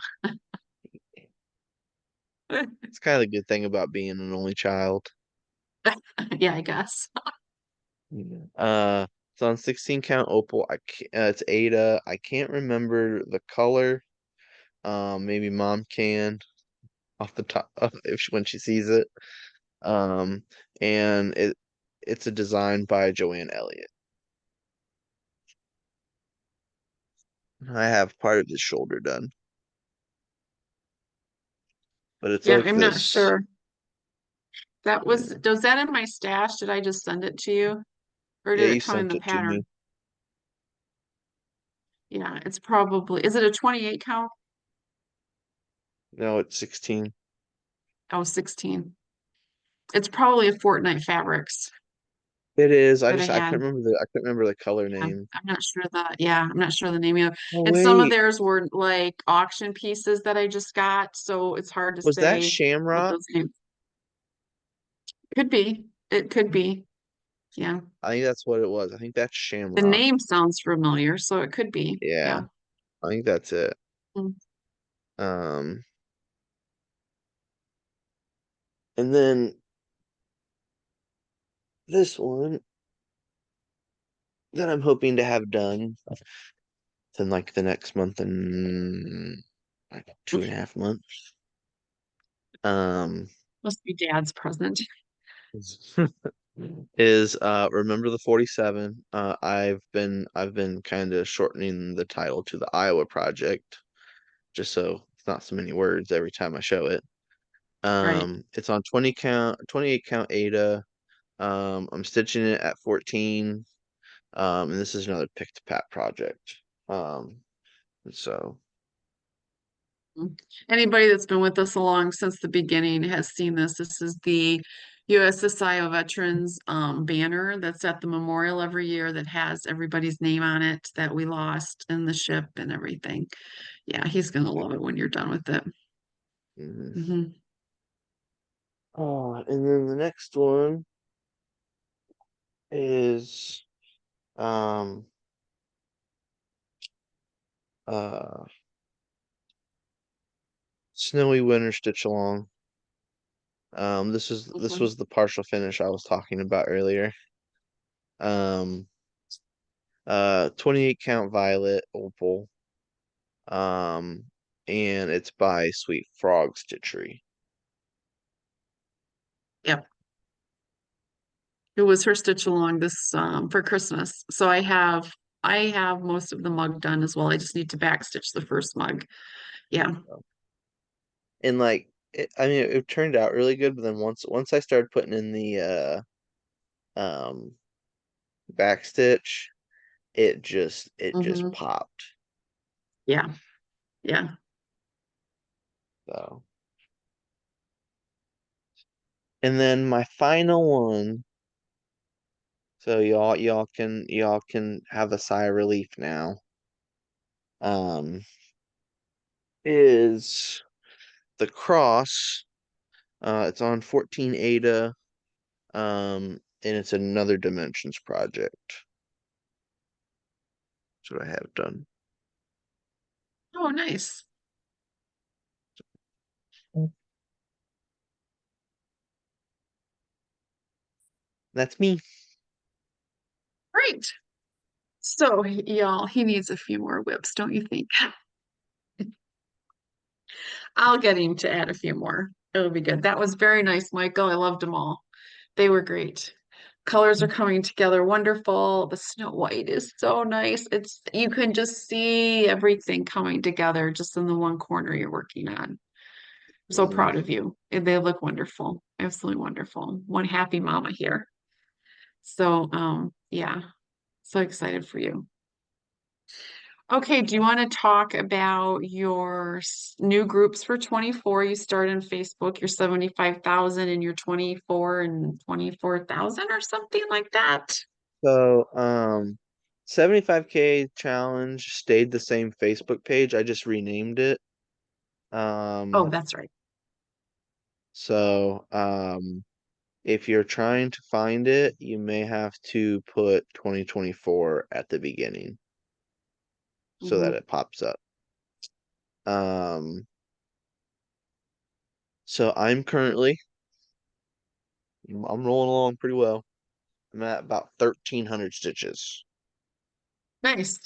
It's kind of the good thing about being an only child. Yeah, I guess. Yeah. It's on 16 count opal. It's Aida. I can't remember the color. Maybe mom can off the top when she sees it. Um, and it's a design by Joanne Elliot. I have part of his shoulder done, but it's Yeah, like I'm not this. sure. That Yeah, was that in my stash? Did I just send it to you? Or yeah, did it you come in sent the it to me. pattern? Yeah, it's probably, is it a 28 count? No, it's 16. Oh, 16. It's probably a Fortnite Fabrics It is. that I I had. couldn't remember the color Yeah, name. I'm not sure the name of it. Oh And some of wait, theirs were like auction pieces that I just got, so it's hard to was that say what Shamrock? those names could be. It could be. Yeah. I think that's what it was. I think that's The Shamrock. name sounds familiar, so it could be. Yeah, Yeah. I think that's it. Mm. Um, and then this one that I'm hoping to have done in like the next month and like 2.5 months. Um, Must be dad's present. is remember the 47. I've been kind of shortening the title to the Iowa project just so it's not so many words every time I show it. Right. It's on 28 count Aida. I'm stitching it at 14. And this is another pick to pat project. Um, so Mm. Anybody that's been with us along since the beginning has seen this. This is the USSIO Veterans banner that's at the memorial every year that has everybody's name on it that we lost in the ship and everything. Yeah, he's gonna love it when you're done with it. mhm. Hmm. Oh, and then the next one is um uh Snowy Winter Stitch Along. This Mhm. was the partial finish I was talking about earlier. Um 28 count violet opal. Um and it's by Sweet Frog Stitchery. Yep. It was her stitch along this for Christmas. So I have most of the mug done as well. I just need to back stitch the first mug. Yeah. And like I mean it turned out really good, but then once I started putting in the um back stitch, it just Hmm. popped. Yeah. Yeah. So and then my final one, so y'all can have a sigh of relief now. Um is the cross. It's on 14 Ada. And it's another dimensions project. That's what I have done. Oh, nice. That's me. Great. So, y'all, he needs a few more whips, don't you think? I'll get him to add a few more. It'll be good. That was very nice, Michael. I loved them all. They were great. Colors are coming together wonderful. The Snow White is so nice. It's you can just see everything coming together just in the one corner you're working on. So Mhm. proud of you. They look wonderful. Absolutely wonderful. One happy mama here. So, yeah, so excited for you. Okay, do you want to talk about your new groups for 24? You start on Facebook, your 75,000 and your 24 and 24,000 or something like that? So, 75K challenge stayed the same Facebook page. I just renamed it. Oh, Um, that's right. so, if you're trying to find it, you may have to put 2024 at the beginning so that Mhm. it pops up. Um, so I'm rolling along pretty well. I'm at about 1,300 stitches Nice.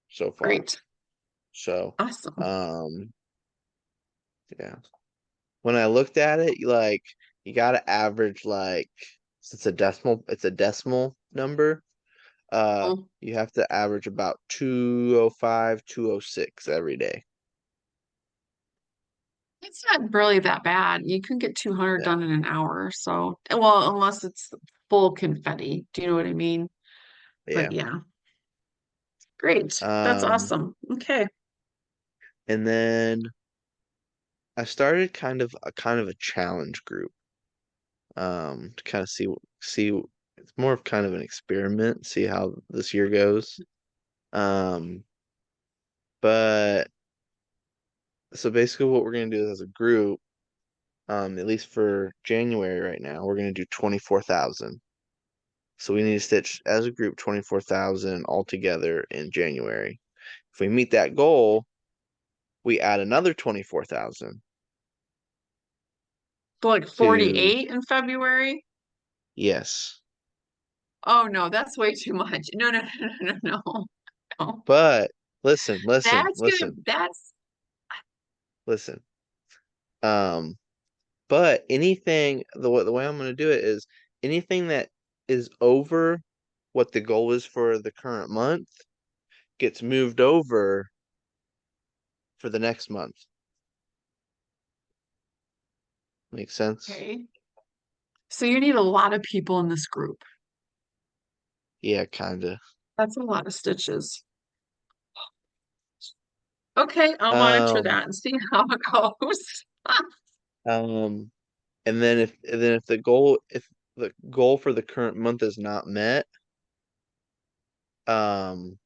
so far. Great. So, Awesome. um, yeah. When I looked at it, like you gotta average like since it's a decimal number. Well, You have to average about 205, 206 every day. it's not really that bad. You can get 200 Yeah. done in an hour. So, well, unless it's full confetti. Do you know what I mean? But Yeah. yeah, great. That's Um, awesome. Okay. and then I started kind of a challenge group. To kind of see it's more of kind of an experiment, see how this year goes. Um, but so basically what we're gonna do as a group, at least for January right now, we're gonna do 24,000. So we need to stitch as a group 24,000 all together in January. If we meet that goal, we add another 24,000 So like to 48 in February. yes. Oh no, that's way too much. No, no, no, no, no, no. No. But listen, listen, That's gonna, listen, that's listen. Um, but anything the way I'm gonna do it is anything that is over what the goal is for the current month gets moved over for the next month. Makes sense? okay. So you need a lot of people in this group. Yeah, kinda. That's a lot of stitches. Okay, I'll monitor Um, that and see how it goes. um, and then if the goal for the current month is not met, um,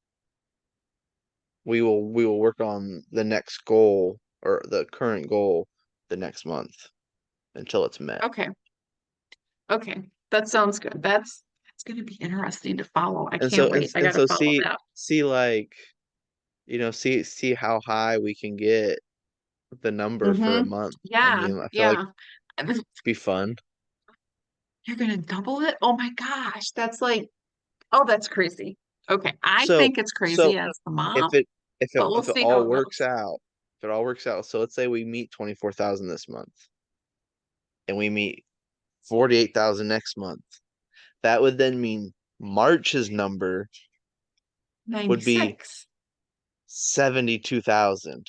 we will work on the next goal or the current goal the next month until it's met. Okay, okay. That sounds good. That's gonna be interesting to follow. I And so can't and wait. I and gotta so follow see that. see like see how high we can get the number for a Mm-hmm. month. I Yeah, mean, I feel like yeah. And then it'd be fun. you're gonna double it? Oh my gosh, that's like, oh, that's crazy. Okay, I So think it's so crazy as the if mom, it if it but we'll if it see how all it works goes. out, if it all works out, so let's say we meet 24,000 this month and we meet 48,000 next month. That would then mean March's number would be 96. 72,000.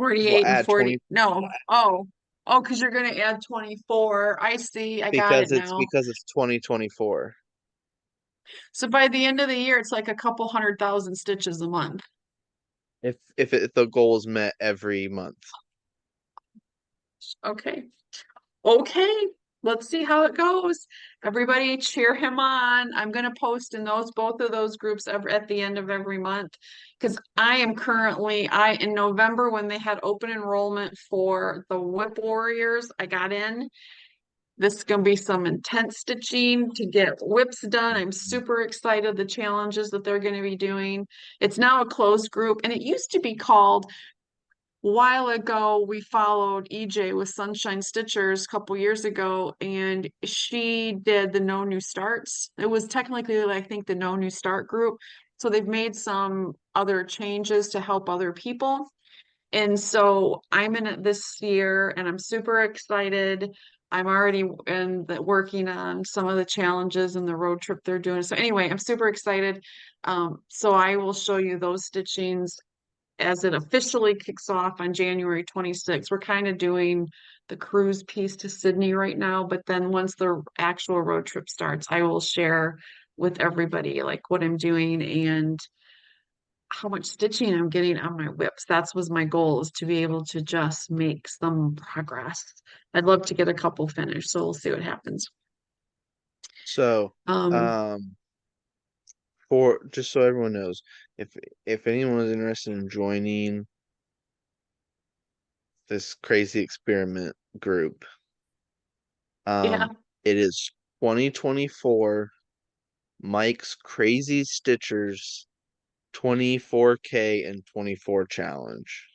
Because we'll 48 and add 40. 20 No. Oh. Oh, because you're gonna add 24. I see. I got it now. because it's 2024. So by the end of the year, it's like a couple 100,000 stitches a month. If the goal is met every month. Okay. Okay. Let's see how it goes. Everybody cheer him on. I'm gonna post in those both of those groups at the end of every month because I am currently I in November when they had open enrollment for the WIP Warriors, I got in. This is going to be some intense stitching to get whips done. I'm super excited the challenges that they're going to be doing. It's now a closed group, and it used to be called a while ago. We followed EJ with Sunshine Stitchers a couple years ago, and she did the No New Starts. It was technically, I think, the No New Start group. So they've made some other changes to help other people. And so I'm in it this year and I'm super excited. I'm already working on some of the challenges and the road trip they're doing. So anyway, I'm super excited. So I will show you those stitchings as it officially kicks off on January 26th. We're kind of doing the cruise piece to Sydney right now, but then once the actual road trip starts, I will share with everybody, like what I'm doing and how much stitching I'm getting on my whips. That's was my goal, is to be able to just make some progress. I'd love to get a couple finished, so we'll see what happens. So, Um, um, for just so everyone knows, if anyone is interested in joining this crazy experiment group, yeah. it is 2024 Mike's Crazy Stitchers 24K and 24 challenge.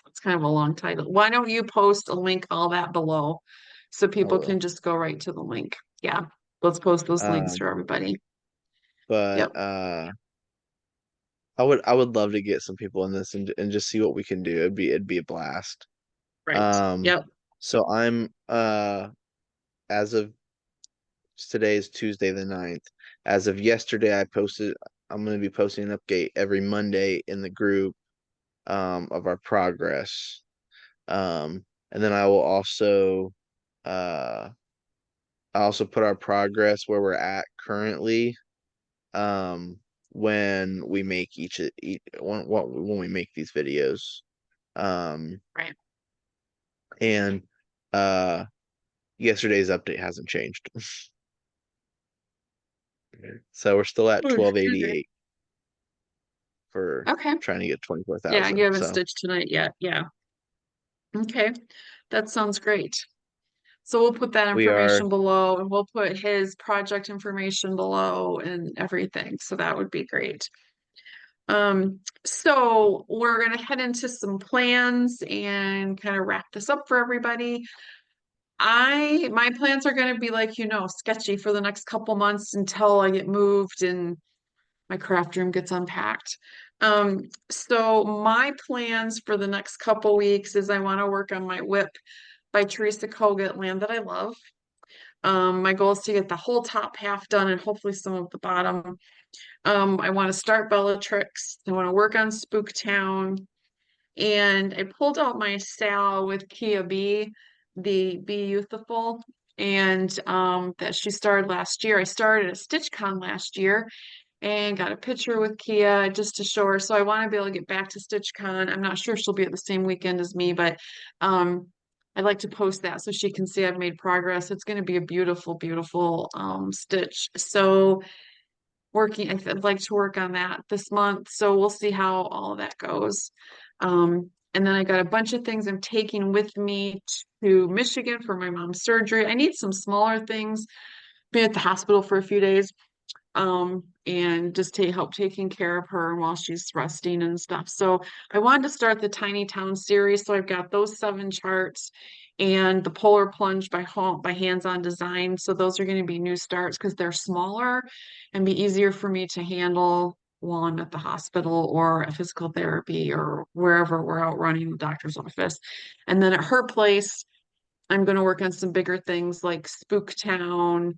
It's kind of a long title. Why don't you post a link, all that below, so I people can will. just go right to the link. Yeah, let's post those links for Um, everybody. but Yep, I would love to get some people in this and just see what we can do. It'd be a blast. right. Um, Yep. so I'm as of today is Tuesday the 9th. As of yesterday, I'm going to be posting an update every Monday in the group of our progress. And then uh I also put our progress where we're at currently um when we make each when we make these videos. Um Right. and uh yesterday's update hasn't changed. So we're still at Oh, excuse me. 1288 for Okay. trying to get Yeah, and 24,000. you haven't So stitched tonight yet. Yeah. Okay. That sounds great. So we'll put that we are information below and we'll put his project information below and everything. So that would be great. So we're gonna head into some plans and kind of wrap this up for everybody. My plans are gonna be like, sketchy for the next couple months until I get moved and my craft room gets unpacked. So my plans for the next couple weeks is I want to work on my WIP by Teresa Kogut, Land That I Love. My goal is to get the whole top half done and hopefully some of the bottom. I want to start Bellatrix. I want to work on Spooktown. And I pulled out my style with Kia B, the Be Youthful, and that she started last year. I started at StitchCon last year and got a picture with Kia just to show her. So I want to be able to get back to StitchCon. I'm not sure she'll be at the same weekend as me, but um, I'd like to post that so she can see I've made progress. It's going to be a beautiful, beautiful stitch. So I'd like to work on that this month. So we'll see how all of that goes. And then I got a bunch of things I'm taking with me to Michigan for my mom's surgery. I need some smaller things. Be at the hospital for a few days, and just help taking care of her while she's resting and stuff. So I wanted to start the Tiny Town series. So I've got those 7 charts and the Polar Plunge by Hands On Design. So those are going to be new starts because they're smaller and be easier for me to handle while I'm at the hospital or at physical therapy or wherever we're out running the doctor's office. And then at her place, I'm going to work on some bigger things like Spooktown,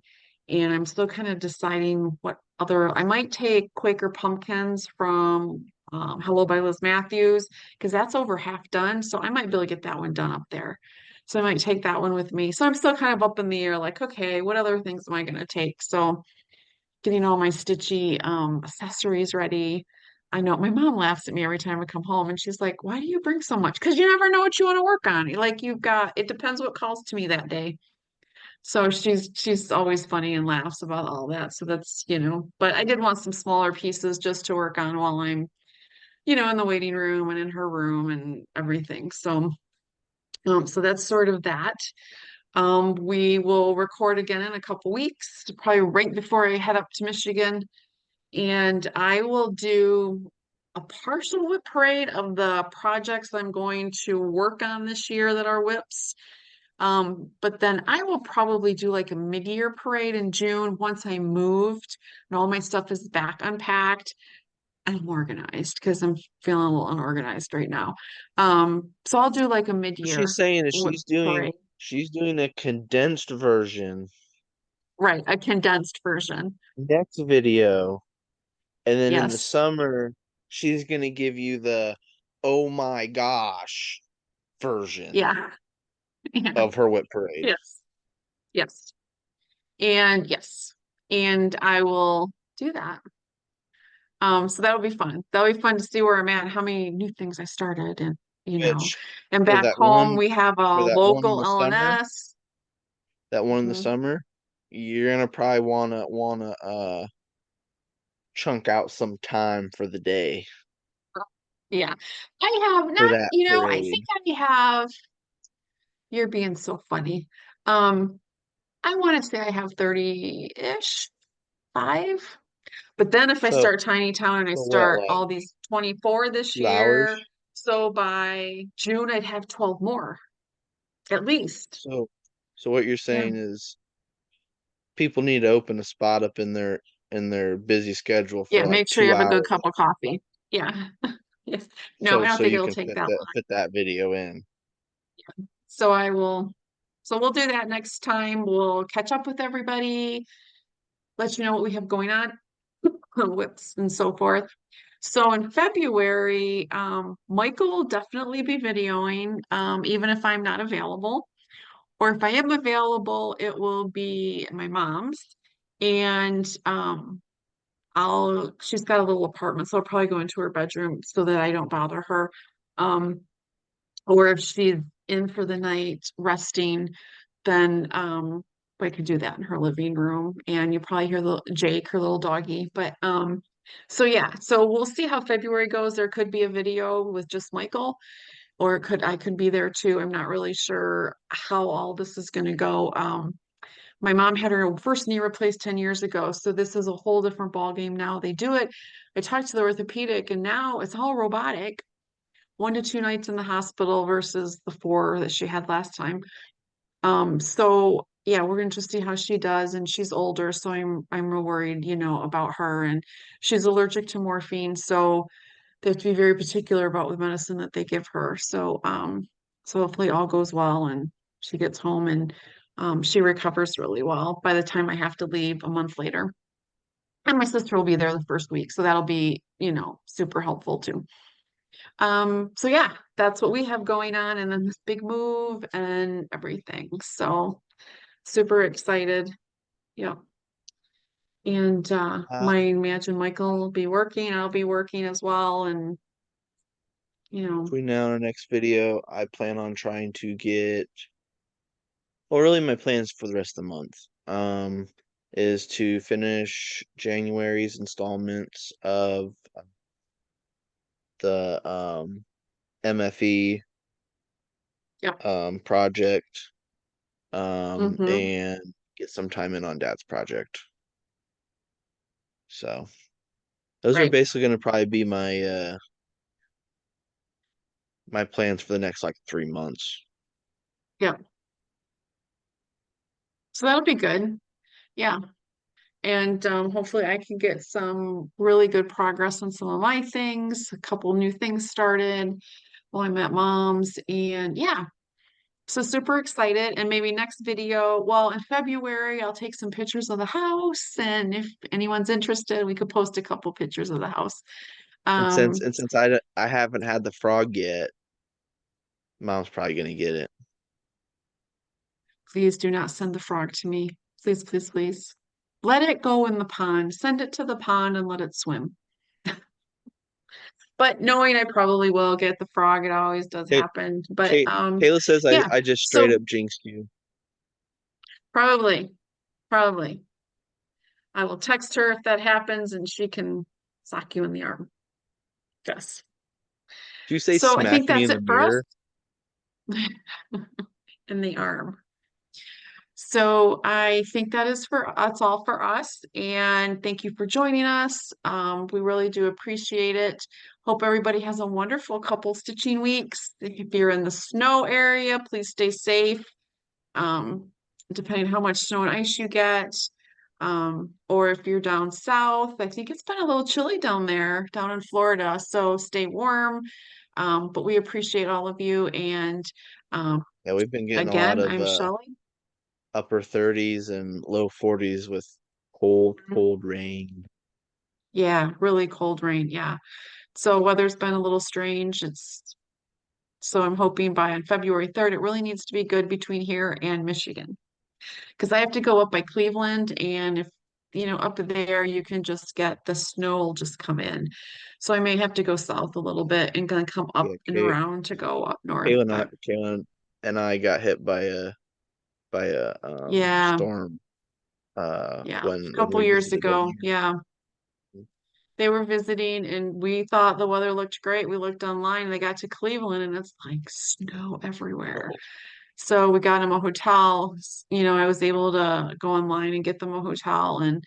and I'm still kind of deciding what other. I might take Quaker Pumpkins from Hello by Liz Matthews because that's over half done. So I might be able to get that one done up there. So I might take that one with me. So I'm still kind of up in the air, like, okay, what other things am I going to take? So getting all my stitchy accessories ready. I know my mom laughs at me every time I come home and she's like, why do you bring so much? Because you never know what you want to work on. Like it depends what calls to me that day. So she's always funny and laughs about all that. So that's, but I did want some smaller pieces just to work on while I'm in the waiting room and in her room and everything. So that's sort of that. We will record again in a couple weeks, probably right before I head up to Michigan, and I will do a partial whip parade of the projects I'm going to work on this year that are whips. But then I will probably do like a mid-year parade in June once I moved and all my stuff is back unpacked and I'm organized because I'm feeling a little unorganized right now. So I'll do like a what she's mid-year saying is whip parade. she's doing a condensed version Right, a condensed version. next video. And then in the Yes. summer, she's gonna give you the oh my gosh version Yeah. Yeah. of her whip parade. Yes. Yes. And yes. and I will do that. So that'll be fun. That'll be fun to see where I'm at, how many new things I started, and you know, Which and for back that home one we have for a that one in local the summer, LNS. that one in the Mhm. summer, you're gonna probably wanna chunk out some time for the day Yeah, I have for not, that I think parade. I have, you're being so funny. Um, I want to say I have 30-ish, five. But then if I So start Tiny Town and I so what, start like all these 24 this 2 hours? year, so by June I'd have 12 more at least. So what you're Yeah. saying is people need to open a spot up in their busy schedule for Yeah, like make sure you two have a good hours cup of coffee. Yeah. Yes. No, I don't so think you it'll can take that long. fit that video in. So I will, so we'll do that next time. We'll catch up with everybody, let you know what we have going on, whips and so forth. So in February, Michael will definitely be videoing, even if I'm not available. Or if I am available, it will be my mom's. And she's got a little apartment, so I'll probably go into her bedroom so that I don't bother her. Um, or if she's in for the night resting, then I could do that in her living room. And you probably hear the Jake, her little doggy. But so yeah, so we'll see how February goes. There could be a video with just Michael, or I could be there too. I'm not really sure how all this is going to go. My mom had her first knee replaced 10 years ago, so this is a whole different ball game now. They do it. I talked to the orthopedic, and now it's all robotic. 1 to 2 nights in the hospital versus the 4 that she had last time. So yeah, we're gonna just see how she does, and she's older, so I'm real worried, about her, and she's allergic to morphine, so they have to be very particular about the medicine that they give her. So hopefully all goes well and she gets home and she recovers really well by the time I have to leave a month later. And my sister will be there the first week, so that'll be, super helpful too. So yeah, that's what we have going on, and then this big move and everything. So super excited. Yeah. And Uh, my imagine Michael will be working, I'll be working as well, and you know, between now and our next video, I plan on trying to get, well, really my plans for the rest of the month, is to finish January's installments of the MFE yeah. project, Mm-hmm. and get some time in on Dad's project. So those are Right. basically going to probably be my plans for the next like 3 months. Yeah. So that'll be good. Yeah. And hopefully I can get some really good progress on some of my things, a couple new things started while I'm at mom's. And yeah, so super excited. And maybe next video, well, in February, I'll take some pictures of the house. And if anyone's interested, we could post a couple pictures of the house. Um, And since I haven't had the frog yet, Mom's probably gonna get it. Please do not send the frog to me. Please, please, please. Let it go in the pond. Send it to the pond and let it swim. But knowing I probably will get the frog, it always does Kay, happen. But Kay, Kayla says yeah. I just straight So up jinxed you. probably, probably. I will text her if that happens and she can sock you in the arm. Yes. Did you say So I think smack me that's in the it for us mirror? in the arm. So I think that's all for us. And thank you for joining us. We really do appreciate it. Hope everybody has a wonderful couple stitching weeks. If you're in the snow area, please stay safe. Um, Depending on how much snow and ice you get. Or if you're down south, I think it's been a little chilly down there, down in Florida. So stay warm. But we appreciate all of you. And um, Yeah, we've been getting a lot again, of I'm Shelly. upper 30s and low 40s with cold rain. Yeah, really cold rain. Yeah. So weather's been a little strange. So I'm hoping by on February 3rd, it really needs to be good between here and Michigan. Because I have to go up by Cleveland, and if up there you can just get the snow will just come in. So I may have to go south a little bit and gonna come up Yeah, and around to go up north. But Kayla and I got hit by a yeah, storm yeah, a when couple we years visited down ago, here. yeah, they were visiting and we thought the weather looked great. We looked online and they got to Cleveland and it's like snow everywhere. Oh, So we got them a hotel. I was able to go online and get them a hotel and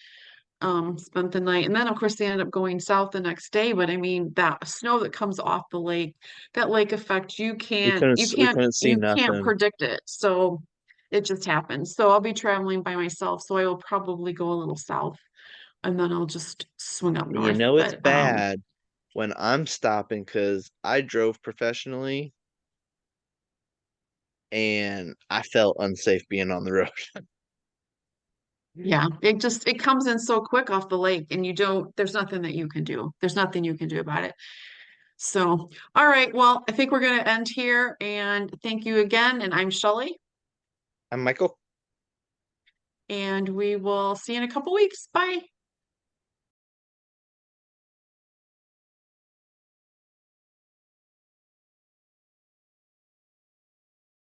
spent the night. And then of course they ended up going south the next day. But I mean that snow that comes off the lake, that lake effect, we couldn't see you can't nothing. predict it. So it just happens. So I'll be traveling by myself. So I will probably go a little south and then I'll just swing up You north. know it's But bad when I'm stopping because I drove professionally and I felt unsafe being on the road. yeah, it comes in so quick off the lake and there's nothing that you can do. There's nothing you can do about it. So, all right, well, I think we're going to end here and thank you again. And I'm Shelly, I'm Michael. and we will see you in a couple weeks. Bye.